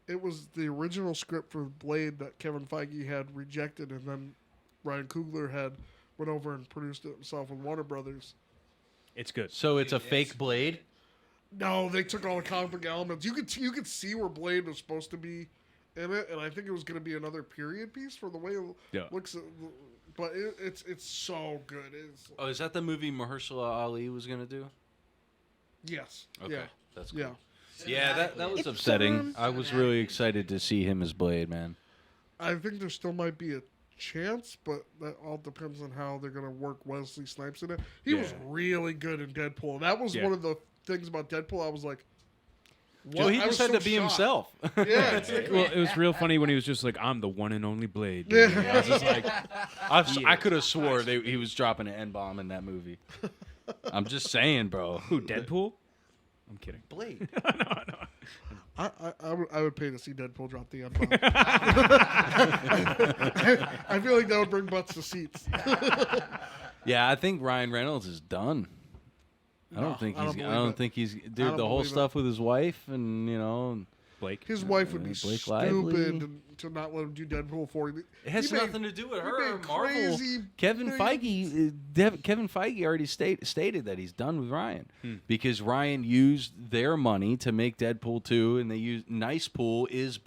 it was the original script for Blade that Kevin Feige had rejected, and then Ryan Coogler had went over and produced it himself with Warner Brothers. It's good. So it's a fake Blade? No, they took all the comic book elements. You could see where Blade was supposed to be in it, and I think it was going to be another period piece for the way it looks. But it's so good. It's, Oh, is that the movie Mahershala Ali was going to do? yes. Okay. Yeah. That's cool. Yeah. Yeah, that was upsetting. I was really excited to see him as Blade, man. I think there still might be a chance, but that all depends on how they're going to work Wesley Snipes in it. He was really good in Deadpool. That was one of the things about Deadpool. I was like, what? Well, he I just was had so to be shocked. himself. Yeah, exactly. Well, it was real funny when he was just like, "I'm the one and only Blade." Yeah. dude." I was just like, I could have swore he was dropping an N-bomb in that movie. I'm just saying, bro. "Who? Deadpool?" I'm kidding. Blade. I would pay to see Deadpool drop the N-bomb. I feel like that would bring butts to seats. Yeah, I think Ryan Reynolds is done. I don't think he's. Dude, don't the whole believe it. stuff with his wife, and Blake. His wife would be Blake stupid Lively. to not let him do Deadpool 4. It has He made- nothing to do with he her. made Marvel. crazy Kevin things. Feige already stated that he's done with Ryan because Ryan used their money to make Deadpool 2, and they used Nice Pool is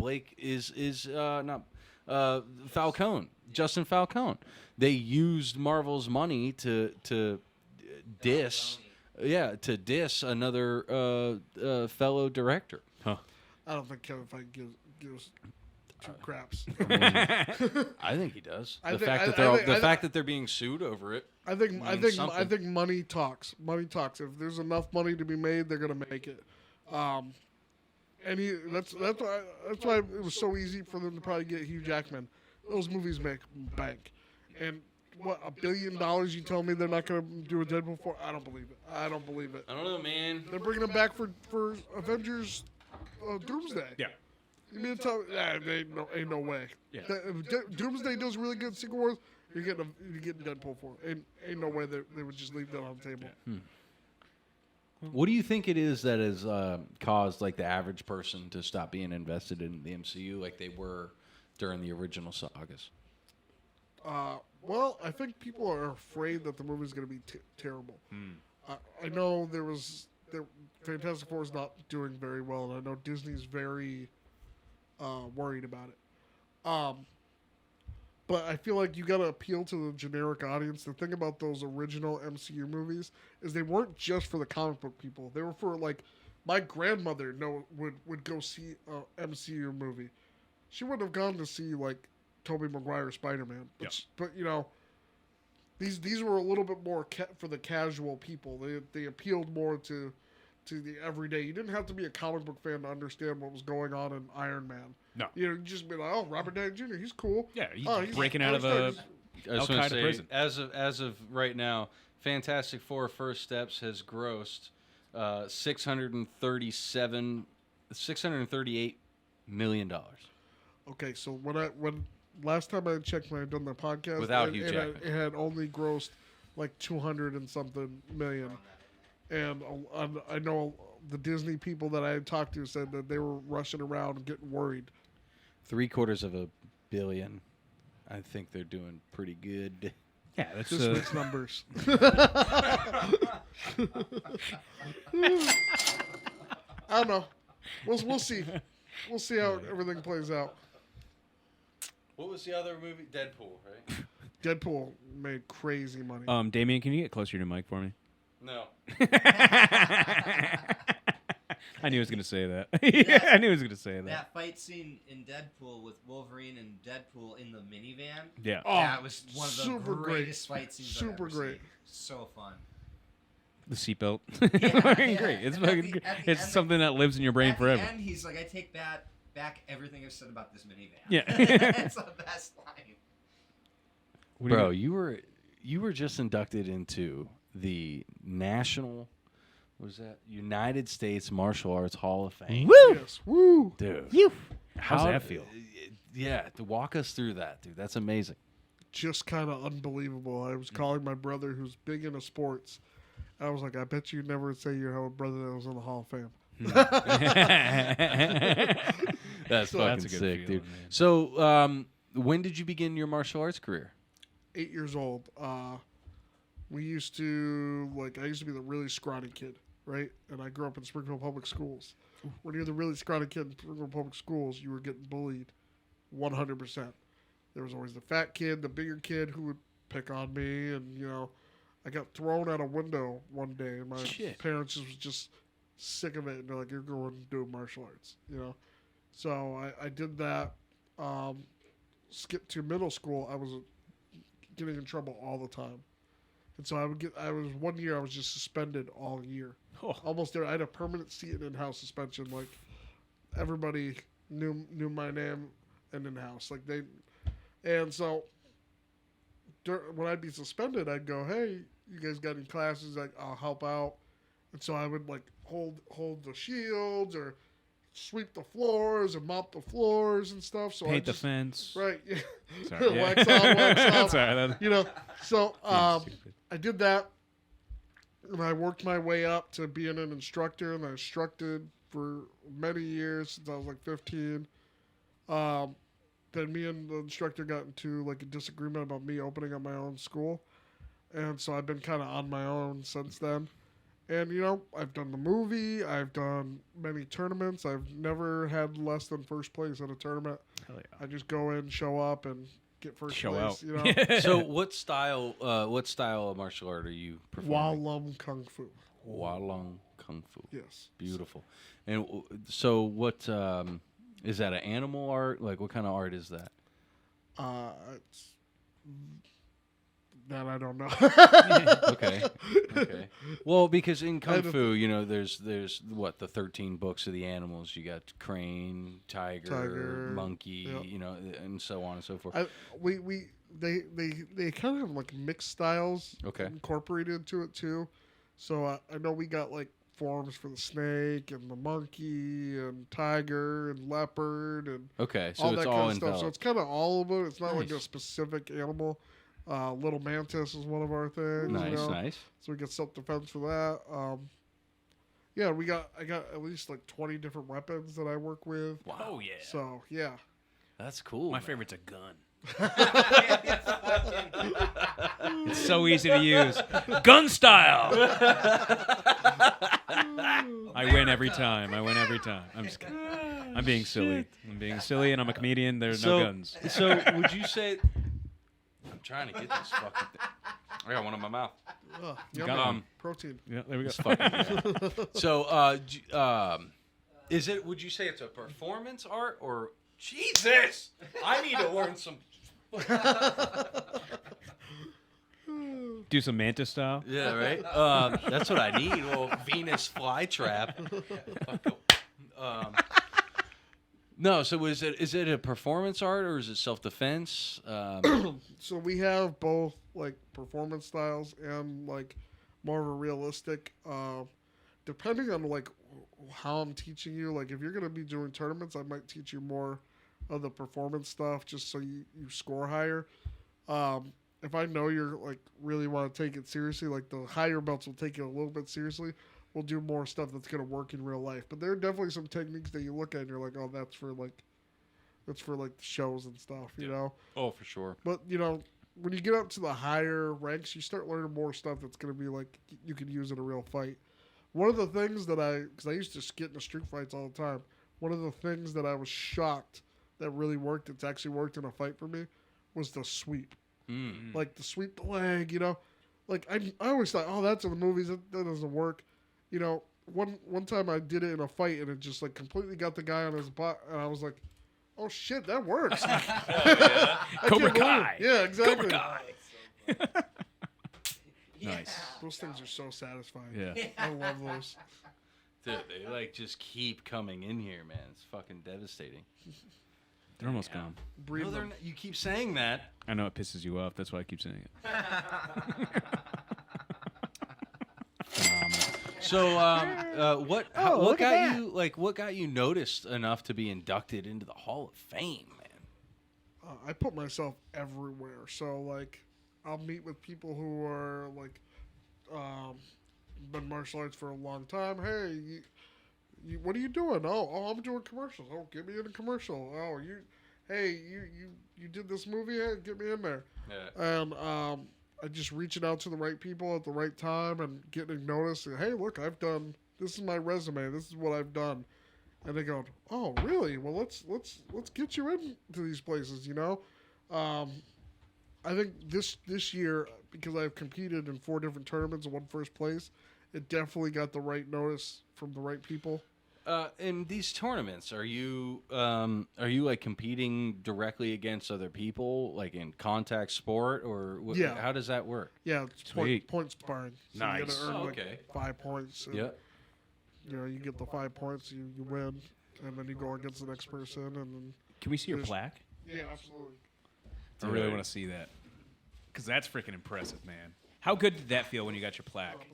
not Falcone, Justin Falcone. They used Marvel's money to diss another fellow director. I don't think Kevin Feige gives two craps. I think he does. I The think- fact that they're being sued over it. I think something. money talks. Money talks. If there's enough money to be made, they're gonna make it. And that's why it was so easy for them to probably get Hugh Jackman. Those movies make bank, and what $1 billion? You tell me they're not gonna do a Deadpool 4? I don't believe it. I don't believe it. I don't know, man. They're bringing him back for Avengers Doomsday. Yeah. You mean to tell? Ain't no way. Yeah. If Doomsday does really good in Secret Wars, you're getting Deadpool 4. Ain't no way they would just leave that on the table. What do you think it is that has caused like the average person to stop being invested in the MCU like they were during the original sagas? Well, I think people are afraid that the movie's going to be terrible. I know Fantastic Four is not doing very well, and I know Disney's very worried about it. But I feel like you got to appeal to the generic audience. The thing about those original MCU movies is they weren't just for the comic book people. They were for like my grandmother would go see a MCU movie. She wouldn't have gone to see like Tobey Maguire Spider-Man. But you know, these were a little bit more for the casual people. They appealed more to the everyday. You didn't have to be a comic book fan to understand what was going on in Iron Man. No. You just be like, oh, Robert Downey Jr., he's cool. Yeah, he's Oh, breaking out of a I was Al gonna Qaeda say, prison. as of right now, Fantastic Four: First Steps has grossed $638 million Okay, so when last time I checked when I done the podcast, Without Hugh Jackman. it had only grossed like 200 and something million, and I know the Disney people that I had talked to said that they were rushing around and getting worried. $750 million. I think they're doing pretty good. Yeah, that's This week's numbers. I don't know. We'll see. We'll see how everything plays out. What was the other movie? Deadpool, right? Deadpool made crazy money. Damien, can you get closer to your mic for me? No. I knew he was gonna say that. That- I knew he was gonna say that. That fight scene in Deadpool with Wolverine and Deadpool in the minivan. Yeah. Oh, That was one of the super great. greatest fight scenes I've Super ever great. seen. So fun. The seatbelt. Yeah, Fucking yeah. great. It's And at fucking the- great. at the It's end- something that lives in your brain At forever. the end, he's like, I take back everything I've said about this minivan. Yeah. It's the best line. What do Bro, you were just inducted into the National, what was that? United States Martial Arts Hall of Fame. Woo! Yes. Woo. Dude. How's that feel? Yeah, to walk us through that, dude. That's amazing. Just kind of unbelievable. I was calling my brother, who's big into sports. I was like, I bet you never say you have a brother that was in the Hall of Fame. That's fucking That's a good sick, feeling, dude. man. So, when did you begin your martial arts career? 8 years old. We used to, I used to be the really scrawny kid, right? And I grew up in Springfield Public Schools. When you're the really scrawny kid in Springfield Public Schools, you were getting bullied 100%. There was always the fat kid, the bigger kid who would pick on me. And, I got thrown out a window one day. And my parents was just sick of it. And they're like, you're going to do martial arts, So I did that. Skipped to middle school. I was getting in trouble all the time. And so one year I was just suspended all year. Oh. Almost there. I had a permanent seat and in-house suspension. Like, everybody knew my name and in-house. And so when I'd be suspended, I'd go, hey, you guys got any classes? I'll help out. And so I would hold the shields or sweep the floors and mop the floors and stuff. So Paint the fence. Right. Yeah. Sorry, yeah. Wax on, wax off. Sorry, that- So stupid. I did that, and I worked my way up to being an instructor, and I instructed for many years since I was 15. Then me and the instructor got into a disagreement about me opening up my own school, and so I've been kind of on my own since then. And I've done the movie, I've done many tournaments. I've never had less than first place at a tournament. Hell yeah. I just go in, show up, and get first Show place. out. So, what style of martial art are you performing? Walum Kung Fu. Walong Kung Fu. Yes. Beautiful. And so, what is that? An animal art? What kind of art is that? It's that I don't know. Okay. Well, because in Kung Fu, there's what, the 13 books of the animals. You got crane, tiger, monkey, yep. And so on and so forth. They kind of have mixed styles incorporated into it too. So I know we got forms for the snake and the monkey and tiger and leopard and Okay, so all it's that all kind of stuff. enveloped. So it's kind of all of it. It's not Nice. a specific animal. Little mantis is one of our things. Nice. So we get self-defense for that. Yeah, I got at least 20 different weapons that I work with. Wow. Oh, yeah. So yeah. That's cool. My man. favorite's a gun. It's so easy to use. Gun style. I win every time. I'm just kidding. I'm being silly. And I'm a comedian. There's no guns. So, would you say? I'm trying to get this fucking thing. I got one in my mouth. Yum. Protein. Yeah, there we go. It's fucking So, would you say it's a performance art or Jesus? I need to learn some. Do some mantis style. Yeah, right. That's what I need. A little Venus flytrap. No, so is it a performance art or is it self-defense? So we have both performance styles and more of a realistic. Depending on how I'm teaching you, if you're gonna be doing tournaments, I might teach you more of the performance stuff just so you score higher. If I know you're really want to take it seriously, the higher belts will take it a little bit seriously. We'll do more stuff that's gonna work in real life. But there are definitely some techniques that you look at and you're oh, that's for the shows and stuff, you know. Oh, for sure. But when you get up to the higher ranks, you start learning more stuff that's gonna be you can use in a real fight. One of the things that because I used to get into street fights all the time. One of the things that I was shocked that really worked, it's actually worked in a fight for me, was the sweep. The sweep the leg, I always thought, oh, that's in the movies, that doesn't work. one time I did it in a fight, and it just like completely got the guy on his butt, and I was like, "Oh shit, that works!" Cobra Kai. Yeah, exactly. Cobra Kai. Nice. Those things are so satisfying. Yeah. I love those. Dude, they like just keep coming in here, man. It's fucking devastating. They're almost gone. Breed No, they're them. not, you keep saying that. I know it pisses you off. That's why I keep saying it. So, what look at got that. you what got you noticed enough to be inducted into the Hall of Fame, man? I put myself everywhere. So like, I'll meet with people who are like, been martial arts for a long time. Hey, you what are you doing? Oh, I'm doing commercials. Oh, get me in a commercial. Oh, you did this movie? Hey, get me in there. Yeah. And I just reaching out to the right people at the right time and getting noticed. And, hey, look, this is my resume. This is what I've done. And they go, oh, really? Well, let's get you into these places. You know, I think this year, because I've competed in 4 different tournaments and won first place, it definitely got the right notice from the right people. In these tournaments, are you like competing directly against other people, like in contact sport, or Yeah. how does that work? Yeah, it's Sweet. point sparring. So Nice. You gotta earn Oh, like okay. 5 points. And, Yeah. You know, you get the 5 points, you win, and then you go against the next person, and then Can we see your There's- plaque? yeah, absolutely. I really want to see that. Because that's freaking impressive, man. How good did that feel when you got your plaque?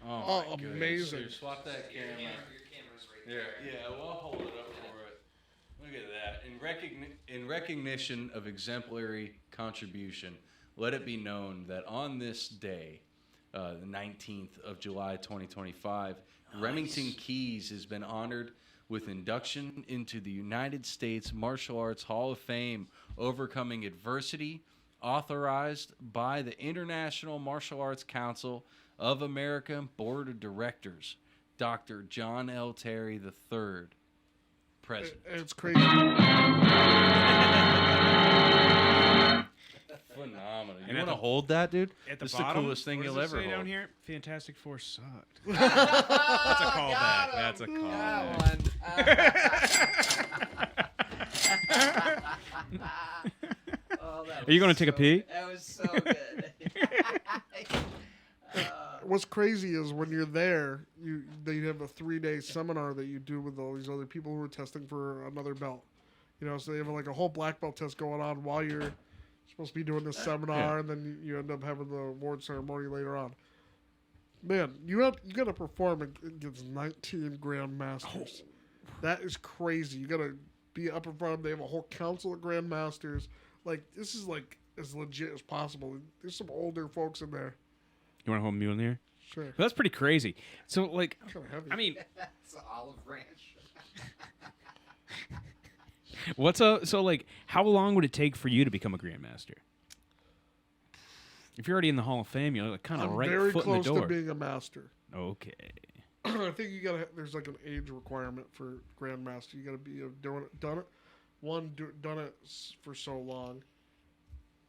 Oh, my goodness. amazing. Here, swap that camera. Your camera's right Yeah, well, I'll hold it up for it. Look at that. In recognition of exemplary contribution, let it be known that on this day, the 19th of July, 2025, Remington Keyes has been honored with induction into the United States Martial Arts Hall of Fame, overcoming adversity, authorized by the International Martial Arts Council of America Board of Directors, Dr. John L. Terry III, President. It's crazy. Phenomenal. You And want at to the- hold that, dude? At the This is bottom, the coolest thing what does you'll it ever say hold. down here? Fantastic Four sucked. That's a callback. That's a callback. Are you going to take a pee? That was so good. What's crazy is when you're there, they have a 3-day seminar that you do with all these other people who are testing for another belt. You know, so they have like a whole black belt test going on while you're supposed to be doing this seminar, and then you end up having the award ceremony later on. Man, you got to perform against 19 grandmasters. That is crazy. You got to be up in front of them. They have a whole council of grandmasters. Like, this is like as legit as possible. There's some older folks in there. You want to hold a mule in here? Sure. But that's pretty crazy. So, like, Kind of heavy. I mean, It's an olive ranch. so like, how long would it take for you to become a grandmaster? If you're already in the Hall of Fame, you're like kind of I'm right very foot in the close door. to being a master. Okay. I think you gotta. There's like an age requirement for grandmaster. You gotta be done it for so long,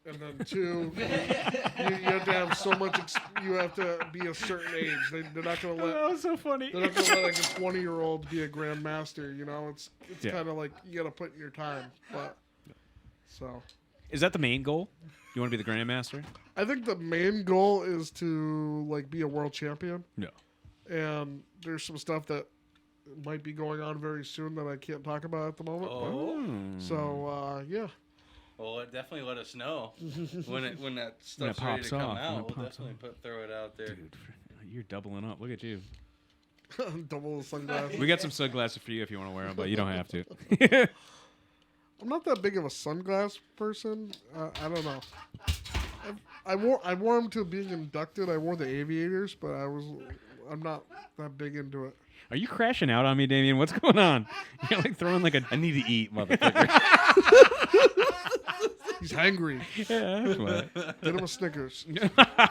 and then 2, you have to have so much. You have to be a certain age. They're not gonna let. That was so funny. They're not gonna let like a 20-year-old be a grandmaster. You know, it's Yeah. kind of like you gotta put in your time. But so Is that the main goal? You want to be the grandmaster? I think the main goal is to like be a world champion. No. And there's some stuff that might be going on very soon that I can't talk about at the moment. Oh. So yeah, Well, definitely let us know when that stuff's When it ready pops to come off, when out. it We'll pops definitely throw it out there. Dude, you're doubling up. Look at you. double the sunglasses. We got some sunglasses for you if you want to wear them, but you don't have to. I'm not that big of a sunglass person. I don't know. I wore them to being inducted. I wore the aviators, but I'm not that big into it. Are you crashing out on me, Damien? What's going on? You're like throwing like a. I need to eat, motherfucker. He's hangry. Yeah, that's what. Get him a Snickers.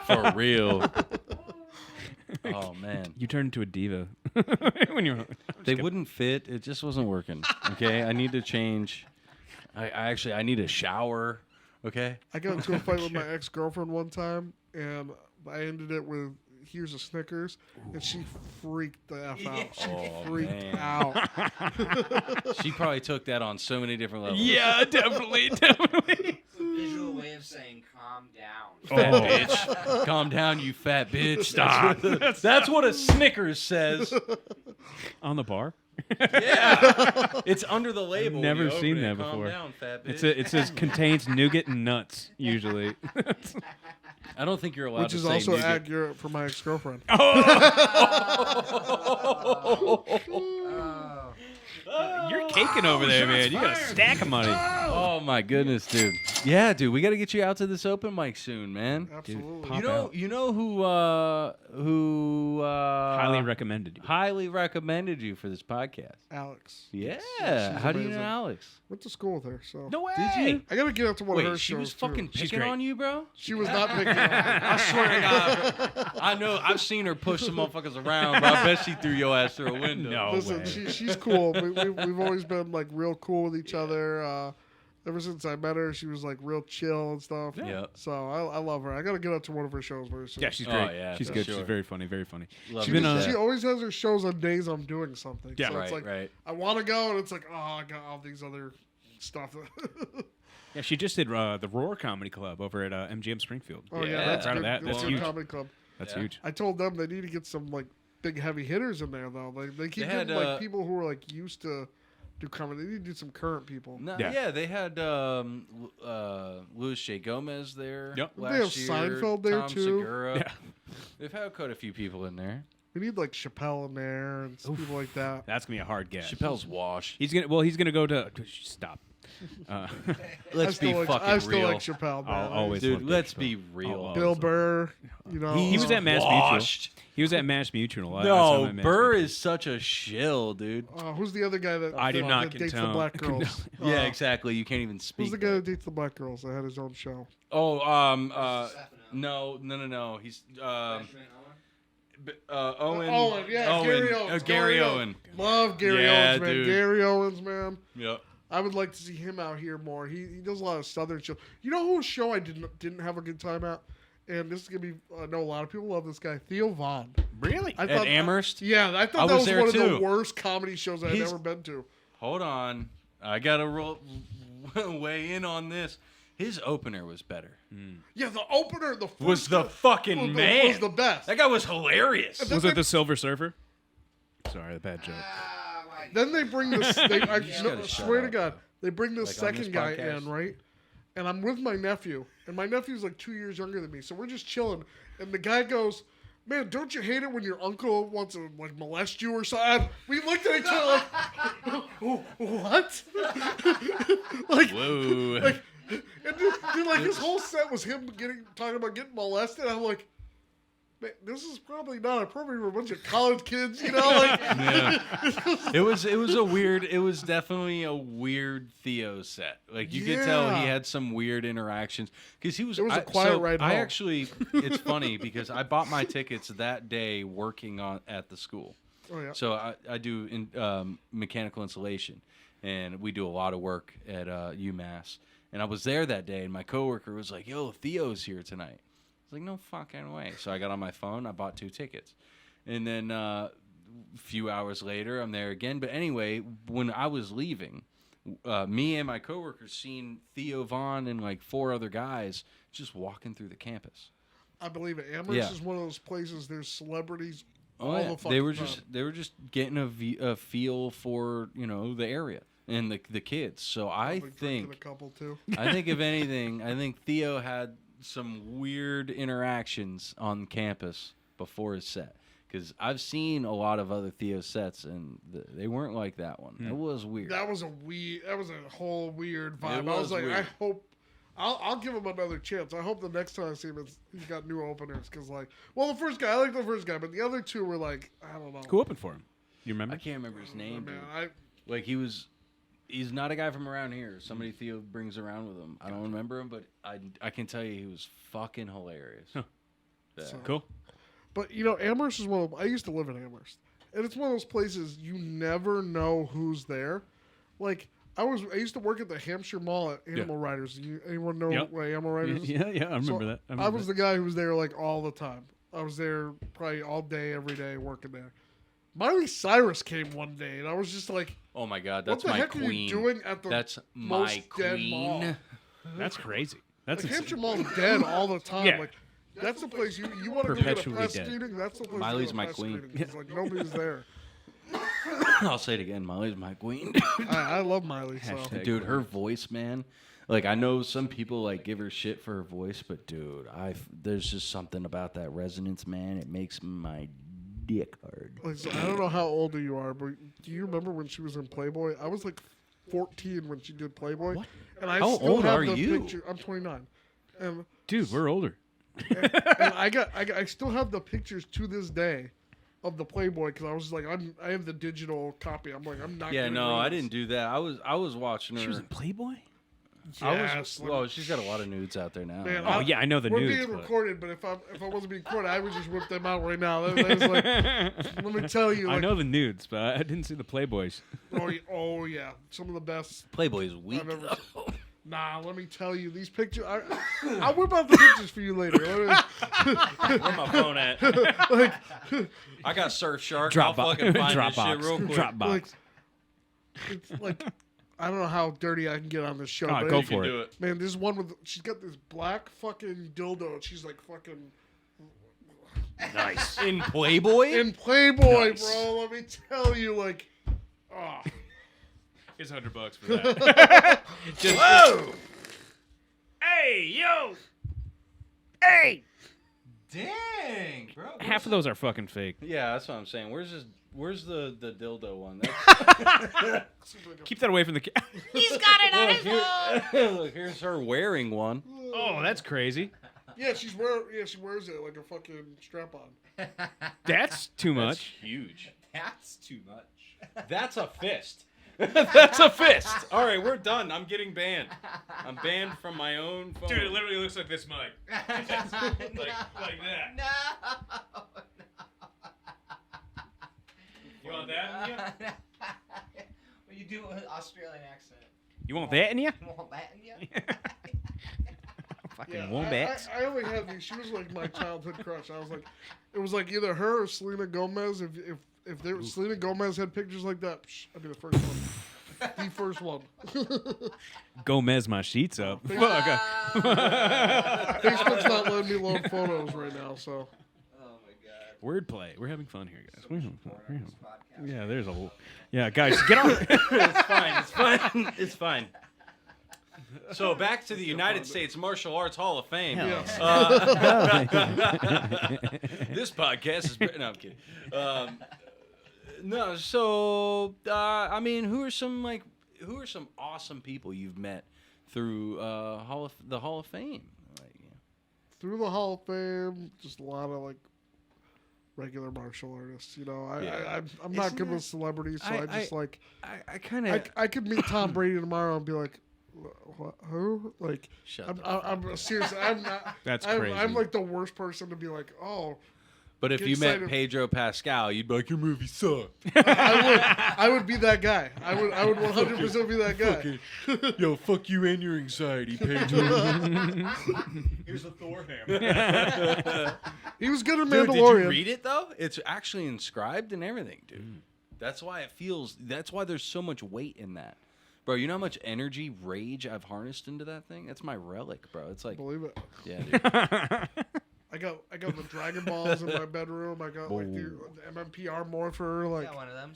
For real. Oh man, You turned into a diva when you were. they wouldn't fit. It just wasn't working. Okay, I need to change. I need a shower. Okay. I got into a fight with my ex-girlfriend one time, and I ended it with hears a Snickers, and she freaked the F out. She Oh, freaked man. out. She probably took that on so many different levels. Yeah, definitely. It's a visual way of saying calm down. Fat Oh. bitch. Calm down, you fat bitch. Stop. That's what a Snickers says. On the bar? Yeah. It's under the label. when never you open seen it. that Calm before. down, fat bitch. It says contains nougat and nuts, usually. I don't think you're allowed Which to is say also nougat. accurate for my ex-girlfriend. You're caking over there, man. You got a stack of money. Oh my goodness, dude. Yeah, dude, we got to get you out to this open mic soon, man. Absolutely. pop- You know who Highly recommended. highly recommended you for this podcast? Alex. Yeah. she's How do you know amazing. Alex? Went to school with her, so. No way. Did you? I gotta get up to one of her Wait, she shows was too. fucking She's picking great. on you, bro? She was not picking on me. I swear to God. I know. I've seen her push some motherfuckers around, but I bet she threw your ass through a window. No. Listen, way. she's cool. We've always been like real cool with each other. Ever since I met her, she was like real chill and stuff. Yeah. So I love her. I gotta get up to one of her shows very soon. Yeah, she's Oh, great. yeah, she's for good. sure. She's very funny. Very funny. Love She's her been to on. death. She always has her shows on days I'm doing something. Yeah. so Right, it's like right. I want to go, and it's like, oh, I got all these other stuff. Yeah, she just did the Roar Comedy Club over at MGM Springfield. Oh yeah, Yeah. that's Proud of good. that. That's That's good huge. comedy club. That's Yeah. huge. I told them they need to get some like big heavy hitters in there though. They keep They had, getting like people who are like used to do comedy. They need to do some current people. No, Yeah. yeah. They had Louis J. Gomez there Yep. last They have year. Seinfeld there, Tom too. Segura. Yeah. They've had quite a few people in there. We need like Chappelle in there and people like that. That's gonna be a hard get. Chappelle's washed. He's gonna go to. Stop. Let's be I fucking still real. like Chappelle, man. I'll always Dude, love let's Chappelle. be real. I'll Bill always love Burr, you know. He was at Mass washed. Mutual. He was at Mass Mutual. I saw him No, at Mass Burr Mutual. is such a shill, dude. Who's the other guy that I did not that dates the condone- black girls? Yeah, exactly. You can't even speak. Who's the guy that dates the black girls that had his own show? Oh, Stefano. no. He's Benjamin Owen. Owen. Owen, yeah, Gary Owens. Gary Owen. Love Gary Yeah, Owens, man. dude. Gary Owens, man. Yep. I would like to see him out here more. He does a lot of southern shows. You know whose show I didn't have a good time at? And this is gonna be I know a lot of people love this guy, Theo Von. Really. I At Amherst? Yeah, I thought I that was was there one of too. the worst comedy shows I've He's- ever been to. Hold on. I gotta weigh in on this. His opener was better. Yeah, the opener, the Was first the guy- fucking man. was the best. That guy was hilarious. Was it the Silver Surfer? Sorry, bad joke. Then they bring this. I gotta no, shut swear to up, God, they bring this Like on this second guy podcast? in, right? And I'm with my nephew, and my nephew's like 2 years younger than me, so we're just chilling. And the guy goes, "Man, don't you hate it when your uncle wants to like molest you or something?" We looked at each other like, "What?" like, Whoa. like, and dude, like his whole set was him talking about getting molested. I'm like, man, this is probably not appropriate for a bunch of college kids, you know? Like, It was definitely a weird Theo set. Like you could tell he Yeah. had some weird interactions because he was. It was a quiet ride I home. actually, it's funny because I bought my tickets that day working at the school. oh yeah. So I do mechanical insulation, and we do a lot of work at UMass. And I was there that day, and my coworker was like, "Yo, Theo's here tonight." I was like, "No fucking way!" So I got on my phone, I bought 2 tickets, and then a few hours later, I'm there again. But anyway, when I was leaving, me and my coworker seen Theo Von and like 4 other guys just walking through the campus. I believe it. Amherst Yeah. is one of those places. There's celebrities Oh, all yeah. the fucking They were time. just getting a feel for the area and the kids. So I Probably drinking think a couple too. I think if anything, I think Theo had some weird interactions on campus before his set. Because I've seen a lot of other Theo sets, and they weren't like that one. It was weird. That was a whole weird vibe. It I was was like, weird. I hope. I'll give him another chance. I hope the next time I see him, he's got new openers. Because the first guy, I like the first guy, but the other 2 were like, I don't know. Who opened for him? You I remember? can't remember his Oh, name. man, dude. Like he's not a guy from around here. Somebody Theo brings around with him. I don't remember him, but I can tell you he was fucking hilarious. Huh. Yeah. So- Cool. But Amherst is one of. I used to live in Amherst, and it's one of those places you never know who's there. Like I used to work at the Hampshire Mall at Animal Riders. Anyone know Yep. what Animal Riders is? Yeah, I remember that. I was the guy who was there like all the time. I was there probably all day, every day, working there. Miley Cyrus came one day, and I was just like, Oh my God, "What that's the my heck queen. are you doing at the That's my most dead mall?" queen. That's crazy. That's Like, insane. Hampshire Mall's dead all the time. Yeah. Like, that's the place you want to go get a Perpetually press dead. screening. That's the place Miley's to go my to a press queen. screening, 'cause, like, nobody's there. I'll say it again. Molly's my queen. I love Miley. So. Hashtag. Dude, her voice, man. Like, I know some people like give her shit for her voice, but dude, there's just something about that resonance, man. It makes my dick hard. Like, so I don't know how old you are, but do you remember when she was in Playboy? I was like 14 when she did Playboy, and I How still old have are the you? picture. I'm 29, and Dude, we're older. I still have the pictures to this day of the Playboy because I was like, I have the digital copy. I'm like, I'm not. Yeah, getting no, rid of I this. didn't do that. I was watching her. She was in Playboy? Yes, Well, she's got a lot of nudes out there now. Man, Oh, yeah, I know the we're nudes. being but- recorded, but if I wasn't being recorded, I would just whip them out right now. That was like, let me tell you, I like, know the nudes, but I didn't see the Playboys. oh yeah, some of the best Playboy is weak. I've ever seen. Nah, let me tell you, these pictures. I'll whip out the pictures for you later. Where my phone at? Like, I got Surfshark. Dropbox. I'll fucking find this Dropbox. shit real quick. Dropbox. like, it's like, I don't know how dirty I can get on this show. Oh, but go it- for Do it. it. Man, this one with she's got this black fucking dildo. And she's like fucking Nice. In Playboy? in Playboy, Nice. bro. Let me tell you, like, oh. Here's $100 for that. Whoa! Hey, yo! Hey! Dang, bro. Half of those are fucking fake. Yeah, that's what I'm saying. Where's the dildo one? Keep that away from the camera. Look, here's her wearing one. Oh, that's crazy. Yeah, she wears it like a fucking strap on. That's too That's much. huge. That's too much. That's a fist. That's a fist. All right, we're done. I'm getting banned. I'm banned from my own phone. Dude, it literally looks like this mic. like that. No. You want that in you? Well, you do it with an Australian accent. You want that in you? You want that in you? Fucking Yeah, wombats. I only had these. She was like my childhood crush. I was like, it was like either her or Selena Gomez. If there Selena Gomez had pictures like that, I'd be the first one. The first one. Gomez my sheets up. Fuck. Facebook's not letting me load photos right now, so. Oh my god. Wordplay. We're having fun here, guys. We're having fun. We're having fun. Podcast. Yeah, there's a whole. Yeah, guys, get on. It's fine. It's fine. It's fine. So back to the United States Martial Arts Hall of Fame. Yes. This podcast is. No, I'm kidding. No, so I mean, who are some awesome people you've met through the Hall of Fame? Like, yeah. Through the Hall of Fame, just a lot of like regular martial artists. You know, I'm not Isn't good that- with celebrities, so I just like I kind of. I could meet Tom Brady tomorrow and be like, what, who? Like, Shut the fuck I'm seriously, I'm not. That's I'm crazy. like the worst person to be like, oh. But if Get you met excited. Pedro Pascal, you'd be like, your movie sucked. I would be that guy. I would 100% be that guy. Yo, fuck you and your anxiety, Pedro. Here's a Thor hammer. He was good in Dude, Mandalorian. did you read it though? It's actually inscribed and everything, dude. That's why it feels. That's why there's so much weight in that, bro. You know how much energy, rage I've harnessed into that thing? That's my relic, bro. It's like, Believe it. yeah, dude. I got the Dragon Balls in my bedroom. I got like the MMPR morpher. Like, Got one of them.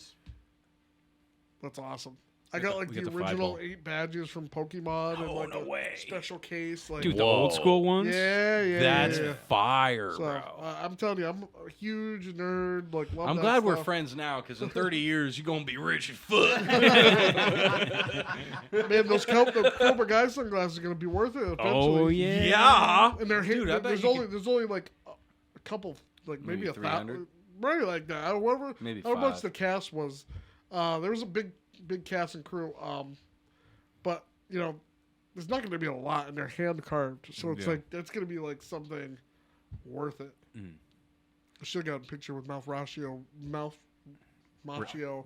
that's awesome. I got like we the got the original 5-ball. 8 badges from Pokemon and like no a way. special case. Like, Dude, the old Whoa. school ones? yeah, That's yeah. fire, So bro. I'm telling you, I'm a huge nerd. Like, love I'm that glad we're stuff. friends now, because in 30 years, you're going to be rich as fuck. Man, those Cobra Guy sunglasses are gonna be worth it eventually. Oh, yeah. Yeah. And they're Dude, I bet there's you only there's only like a couple, like maybe Maybe 1,000, 300? right like that. However, Maybe how much 5. the cast was. There was a big cast and crew. But you know, there's not gonna be a lot, and they're hand carved, so it's Yeah. like that's gonna be like something worth it. Mm. I should have got a picture with Machio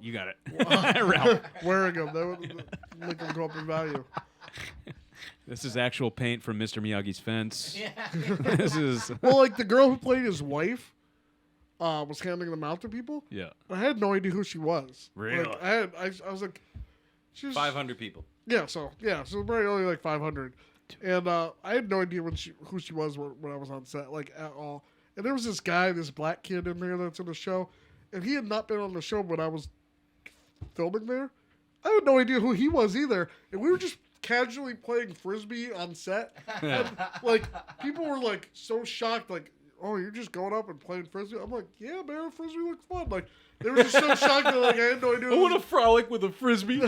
You got it. Ralph. wearing them. That would make them go up in value. This is actual paint from Mr. Miyagi's fence. Yeah. This is Well, like the girl who played his wife was handing them out to people. yeah. I had no idea who she was. Really? Like, I was like, she was 500 people. Yeah, so probably only like 500, and I had no idea who she was when I was on set, like at all. And there was this guy, this black kid in there that's in the show, and he had not been on the show when I was filming there. I had no idea who he was either, and we were just casually playing frisbee on set, and like people were like so shocked, like, "Oh, you're just going up and playing frisbee?" I'm like, "Yeah, man, frisbee looks fun." Like they were just so shocked that like I had no idea. I want to frolic with a frisbee.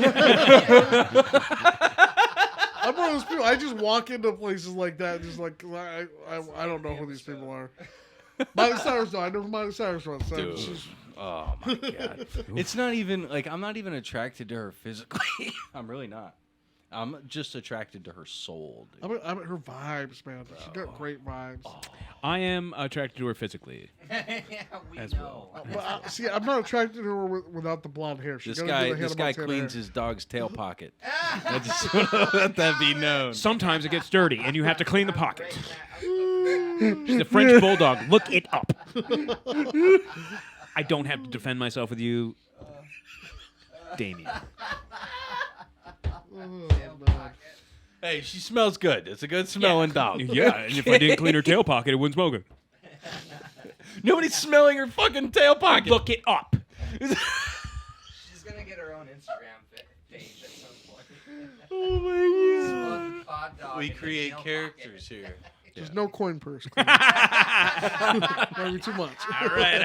I'm one of those people. I just walk into places like that, just like I don't know who these people are. Miley Cyrus, though, I know who Miley Cyrus was. So Dude. she's- Oh my god. It's not even like I'm not even attracted to her physically. I'm really not. I'm just attracted to her soul. Dude. I'm at her vibes, man. She's got great vibes. I am attracted to her physically. Yeah, we As know. But see, I'm not attracted to her without the blonde hair. She's This gotta do guy, the this Hannah guy Montana cleans hair. his dog's tail pocket. I just want to let that be known. Sometimes it gets dirty, and you have to clean the pocket. She's a French bulldog. Look it up. I don't have to defend myself with you, Damien. Oh, man. Hey, she smells good. It's a good smelling dog. Yeah, and if I didn't clean her tail pocket, it wouldn't smell good. Nobody's smelling her fucking tail pocket. Look it up. She's gonna get her own Instagram page at some point. Oh my Smug pod dog We in the create tail characters pocket. here. There's no coin purse. Maybe too much. All right.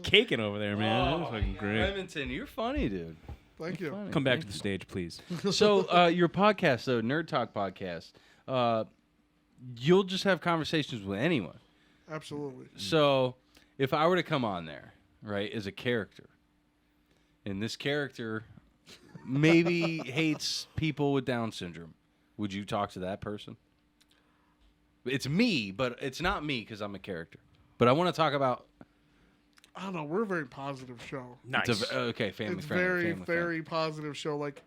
Caking over there, man. That was fucking great. Remington, you're funny, dude. Thank you. Funny. Come back to the stage, please. So your podcast, though, Nerd Talk podcast, you'll just have conversations with anyone. Absolutely. So if I were to come on there, right, as a character, and this character maybe hates people with Down syndrome, would you talk to that person? It's me, but it's not me because I'm a character. But I want to talk about. I don't know. We're a very positive show. Nice. It's okay, family It's friendly. very positive show. Like,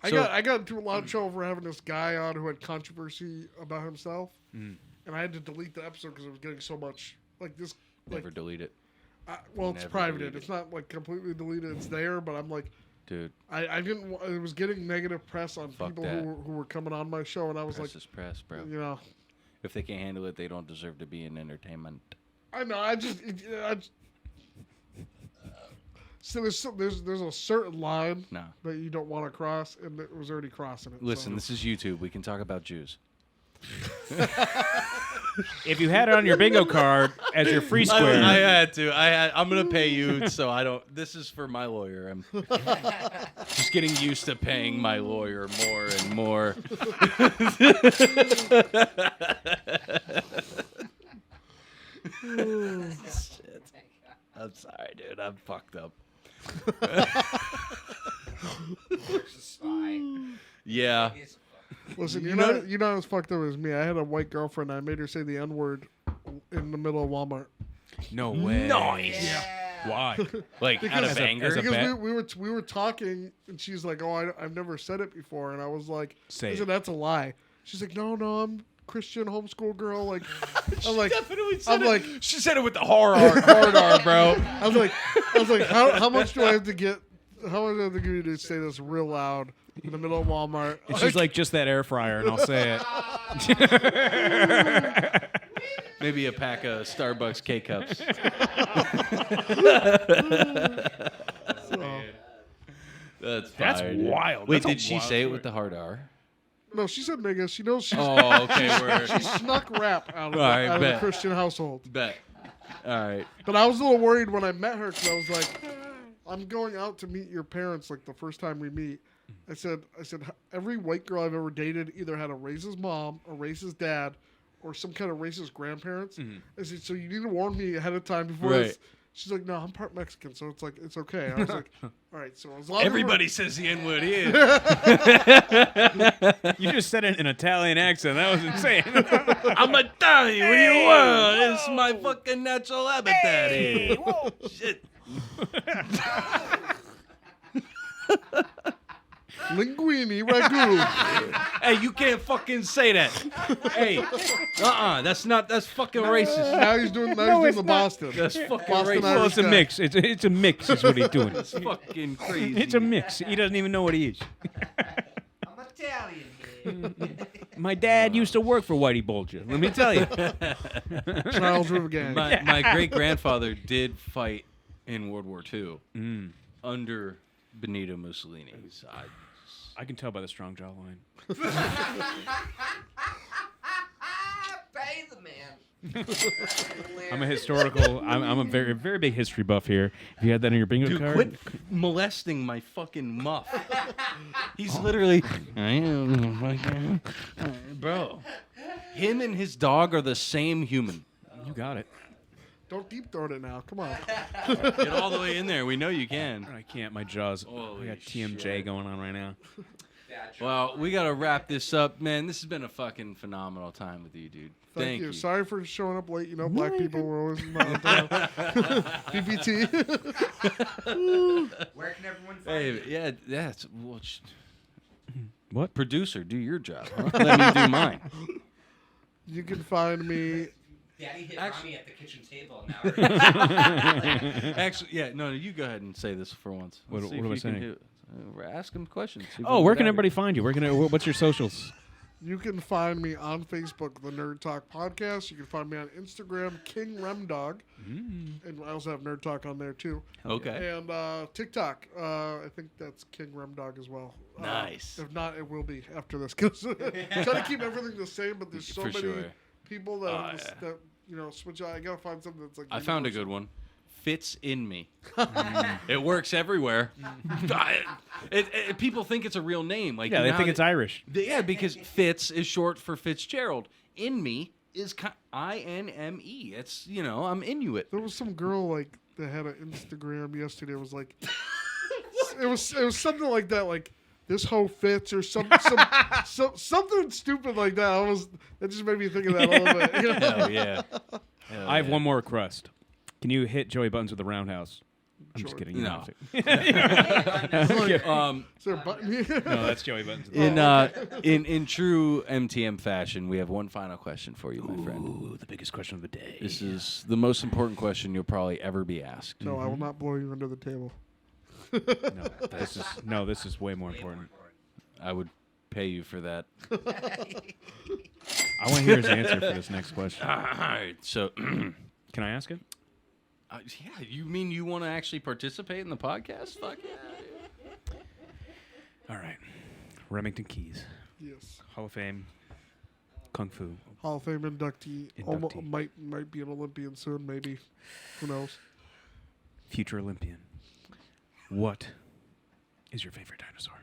So- I got into a lot of trouble for having this guy on who had controversy about himself, and I had to delete the episode because it was getting so much like this. Like, Never delete it, well, it's never private. delete it. It's not like completely deleted. It's there, but I'm like, dude. I didn't. It was getting negative press on Fuck people that. who were coming on my show, and I was Press like, is press, bro. you know, If they can't handle it, they don't deserve to be in entertainment. I know. So there's a certain line No. that you don't want to cross, and it was already crossing it. Listen, so. this is YouTube. We can talk about Jews. If you had it on your bingo card as your free square, I had to. I'm gonna pay you, so I don't. This is for my lawyer. I'm just getting used to paying my lawyer more and more. Shit. I'm sorry, dude. I'm fucked up. There's a spy. Yeah. He's Listen, You you're not as fucked up as me. I had a white girlfriend. I made her say the N-word in the middle of Walmart. no way. Nice. yeah. Why? Like out Because- of anger. as a Because bet? we were talking, and she's like, "Oh, I've never said it before," and I was like, Say I it. said, "That's a lie." She's like, "No, I'm Christian homeschool girl." Like, I'm like, Definitely I'm like, she said it with the hard R, bro. I was like, how much do I have to get? How much do I have to give you to say this real loud in the middle of Walmart? And she's like, just that air fryer, and I'll say it. Maybe a pack of Starbucks K-Cups. That's That's fire, dude. wild. Wait, That's a did she wild say it story. with the hard R? No, she said nigga. She knows she's Oh, okay. We're she snuck rap out of, Alright, out of a bet. Christian household. bet. All right. But I was a little worried when I met her because I was like, I'm going out to meet your parents like the first time we meet. I said, every white girl I've ever dated either had a racist mom, a racist dad, or some kind of racist grandparents. I said, so you need to warn me ahead of time before Right. this. She's like, no, I'm part Mexican, so it's like, it's okay. I was like, all right, so as long as Everybody says the N-word here. You just said it in an Italian accent. That was insane. I'm Italian. What do you want? It's my fucking natural habitat here. Shit. Linguini ragu. Hey, you can't fucking say that. Hey, that's fucking racist. Now he's doing the Boston. That's fucking Boston racist. Well, it's a guy. mix. It's a mix is what he's doing. It's fucking crazy. It's a mix. He doesn't even know what he is. I'm Italian here. My dad used to work for Whitey Bulger. Let me tell you. Charles River Gang. My great grandfather did fight in World War II under Benito Mussolini. I can tell by the strong jawline. Pay the man. I'm a historical. I'm a very very big history buff here. If you had that in your bingo Dude, card, quit molesting my fucking muff. He's literally, bro. Him and his dog are the same human. you got it. Don't deep throat it now. Come on. Get all the way in there. We know you can. I can't. My jaws. Holy I got TMJ shit. going on right now. Well, we gotta wrap this up, man. This has been a fucking phenomenal time with you, dude. Thank you. Sorry for showing up late. You know, black people were always PPT. Where can everyone find Hey, you? yeah, that's What? producer. Do your job. Huh? Let me do mine. You can find me. Daddy hit Actually- Mommy at the kitchen table now. Actually, yeah, no, you go ahead and say this for once. What- Let's see what if am I you can saying? do it. Ask him questions. See if Oh, we where get can out of everybody find you? What's your socials? You can find me on Facebook, the Nerd Talk Podcast. You can find me on Instagram, King Remdog, and I also have Nerd Talk on there too. here. Okay. And TikTok, I think that's King Remdog as well. Nice. If not, it will be after this because I'm trying to keep everything the same. But there's so For many sure. people that, Oh, that switch out. I gotta find something that's like. I found a good one. Fits in me. It works everywhere. People think it's a real name. Like Yeah, they now think it's Irish. Yeah, because Fitz is short for Fitzgerald. In me is INME. It's I'm Inuit. There was some girl like that had an Instagram yesterday. It was like, it was something like that, like this hoe fits or something stupid like that. That just made me think of that a little bit. You know? Hell yeah. I have one more request. Can you hit Joey Buttons with the roundhouse? I'm just Sure. kidding. You No. don't have to. Is there a button here? No, that's Joey Buttons. With the In true MTM fashion, we have one final question for you, my friend. Ooh, the biggest question of the day. This is the most important question you'll probably ever be asked. No, I will not blow you under the table. This is way more important. I would pay you for that. I want to hear his answer for this next question. All right, so Can I ask it? yeah, you mean you want to actually participate in the podcast? Fuck yeah. All right. Remington Keyes, Yes. Hall of Fame, Kung Fu. Hall of Fame inductee. Might be an Olympian soon, maybe. Who knows? Future Olympian. What is your favorite dinosaur?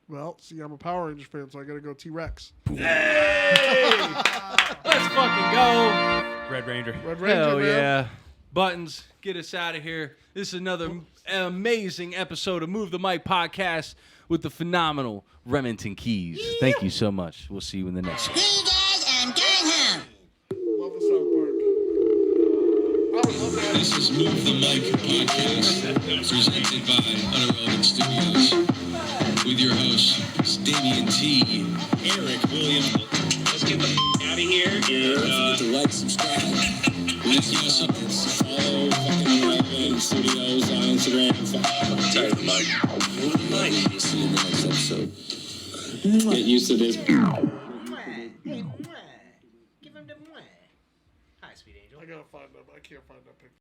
Well, see, I'm a Power Rangers fan, so I gotta go T-Rex. Let's fucking go. Red Ranger. Red Ranger, Hell man. yeah. Buttons, get us out of here. This is another amazing episode of Move the Mic podcast with the phenomenal Remington Keyes. Thank you so much. We'll see you in the next one. Love the South Park. I would love that. This is Move the Mic podcast, presented by Unirelevant Studios. With your hosts, Damian T, Eric William. Let's get the out of here. And, don't forget to like, subscribe. Let's follow fucking Unirelevant Studios on Instagram. Tired of the mic. Move the mic. See you in the next episode. Get used to this. Hey, mwah. Give him the mwah. Hi, sweet angel. I gotta find them. I can't find that picture.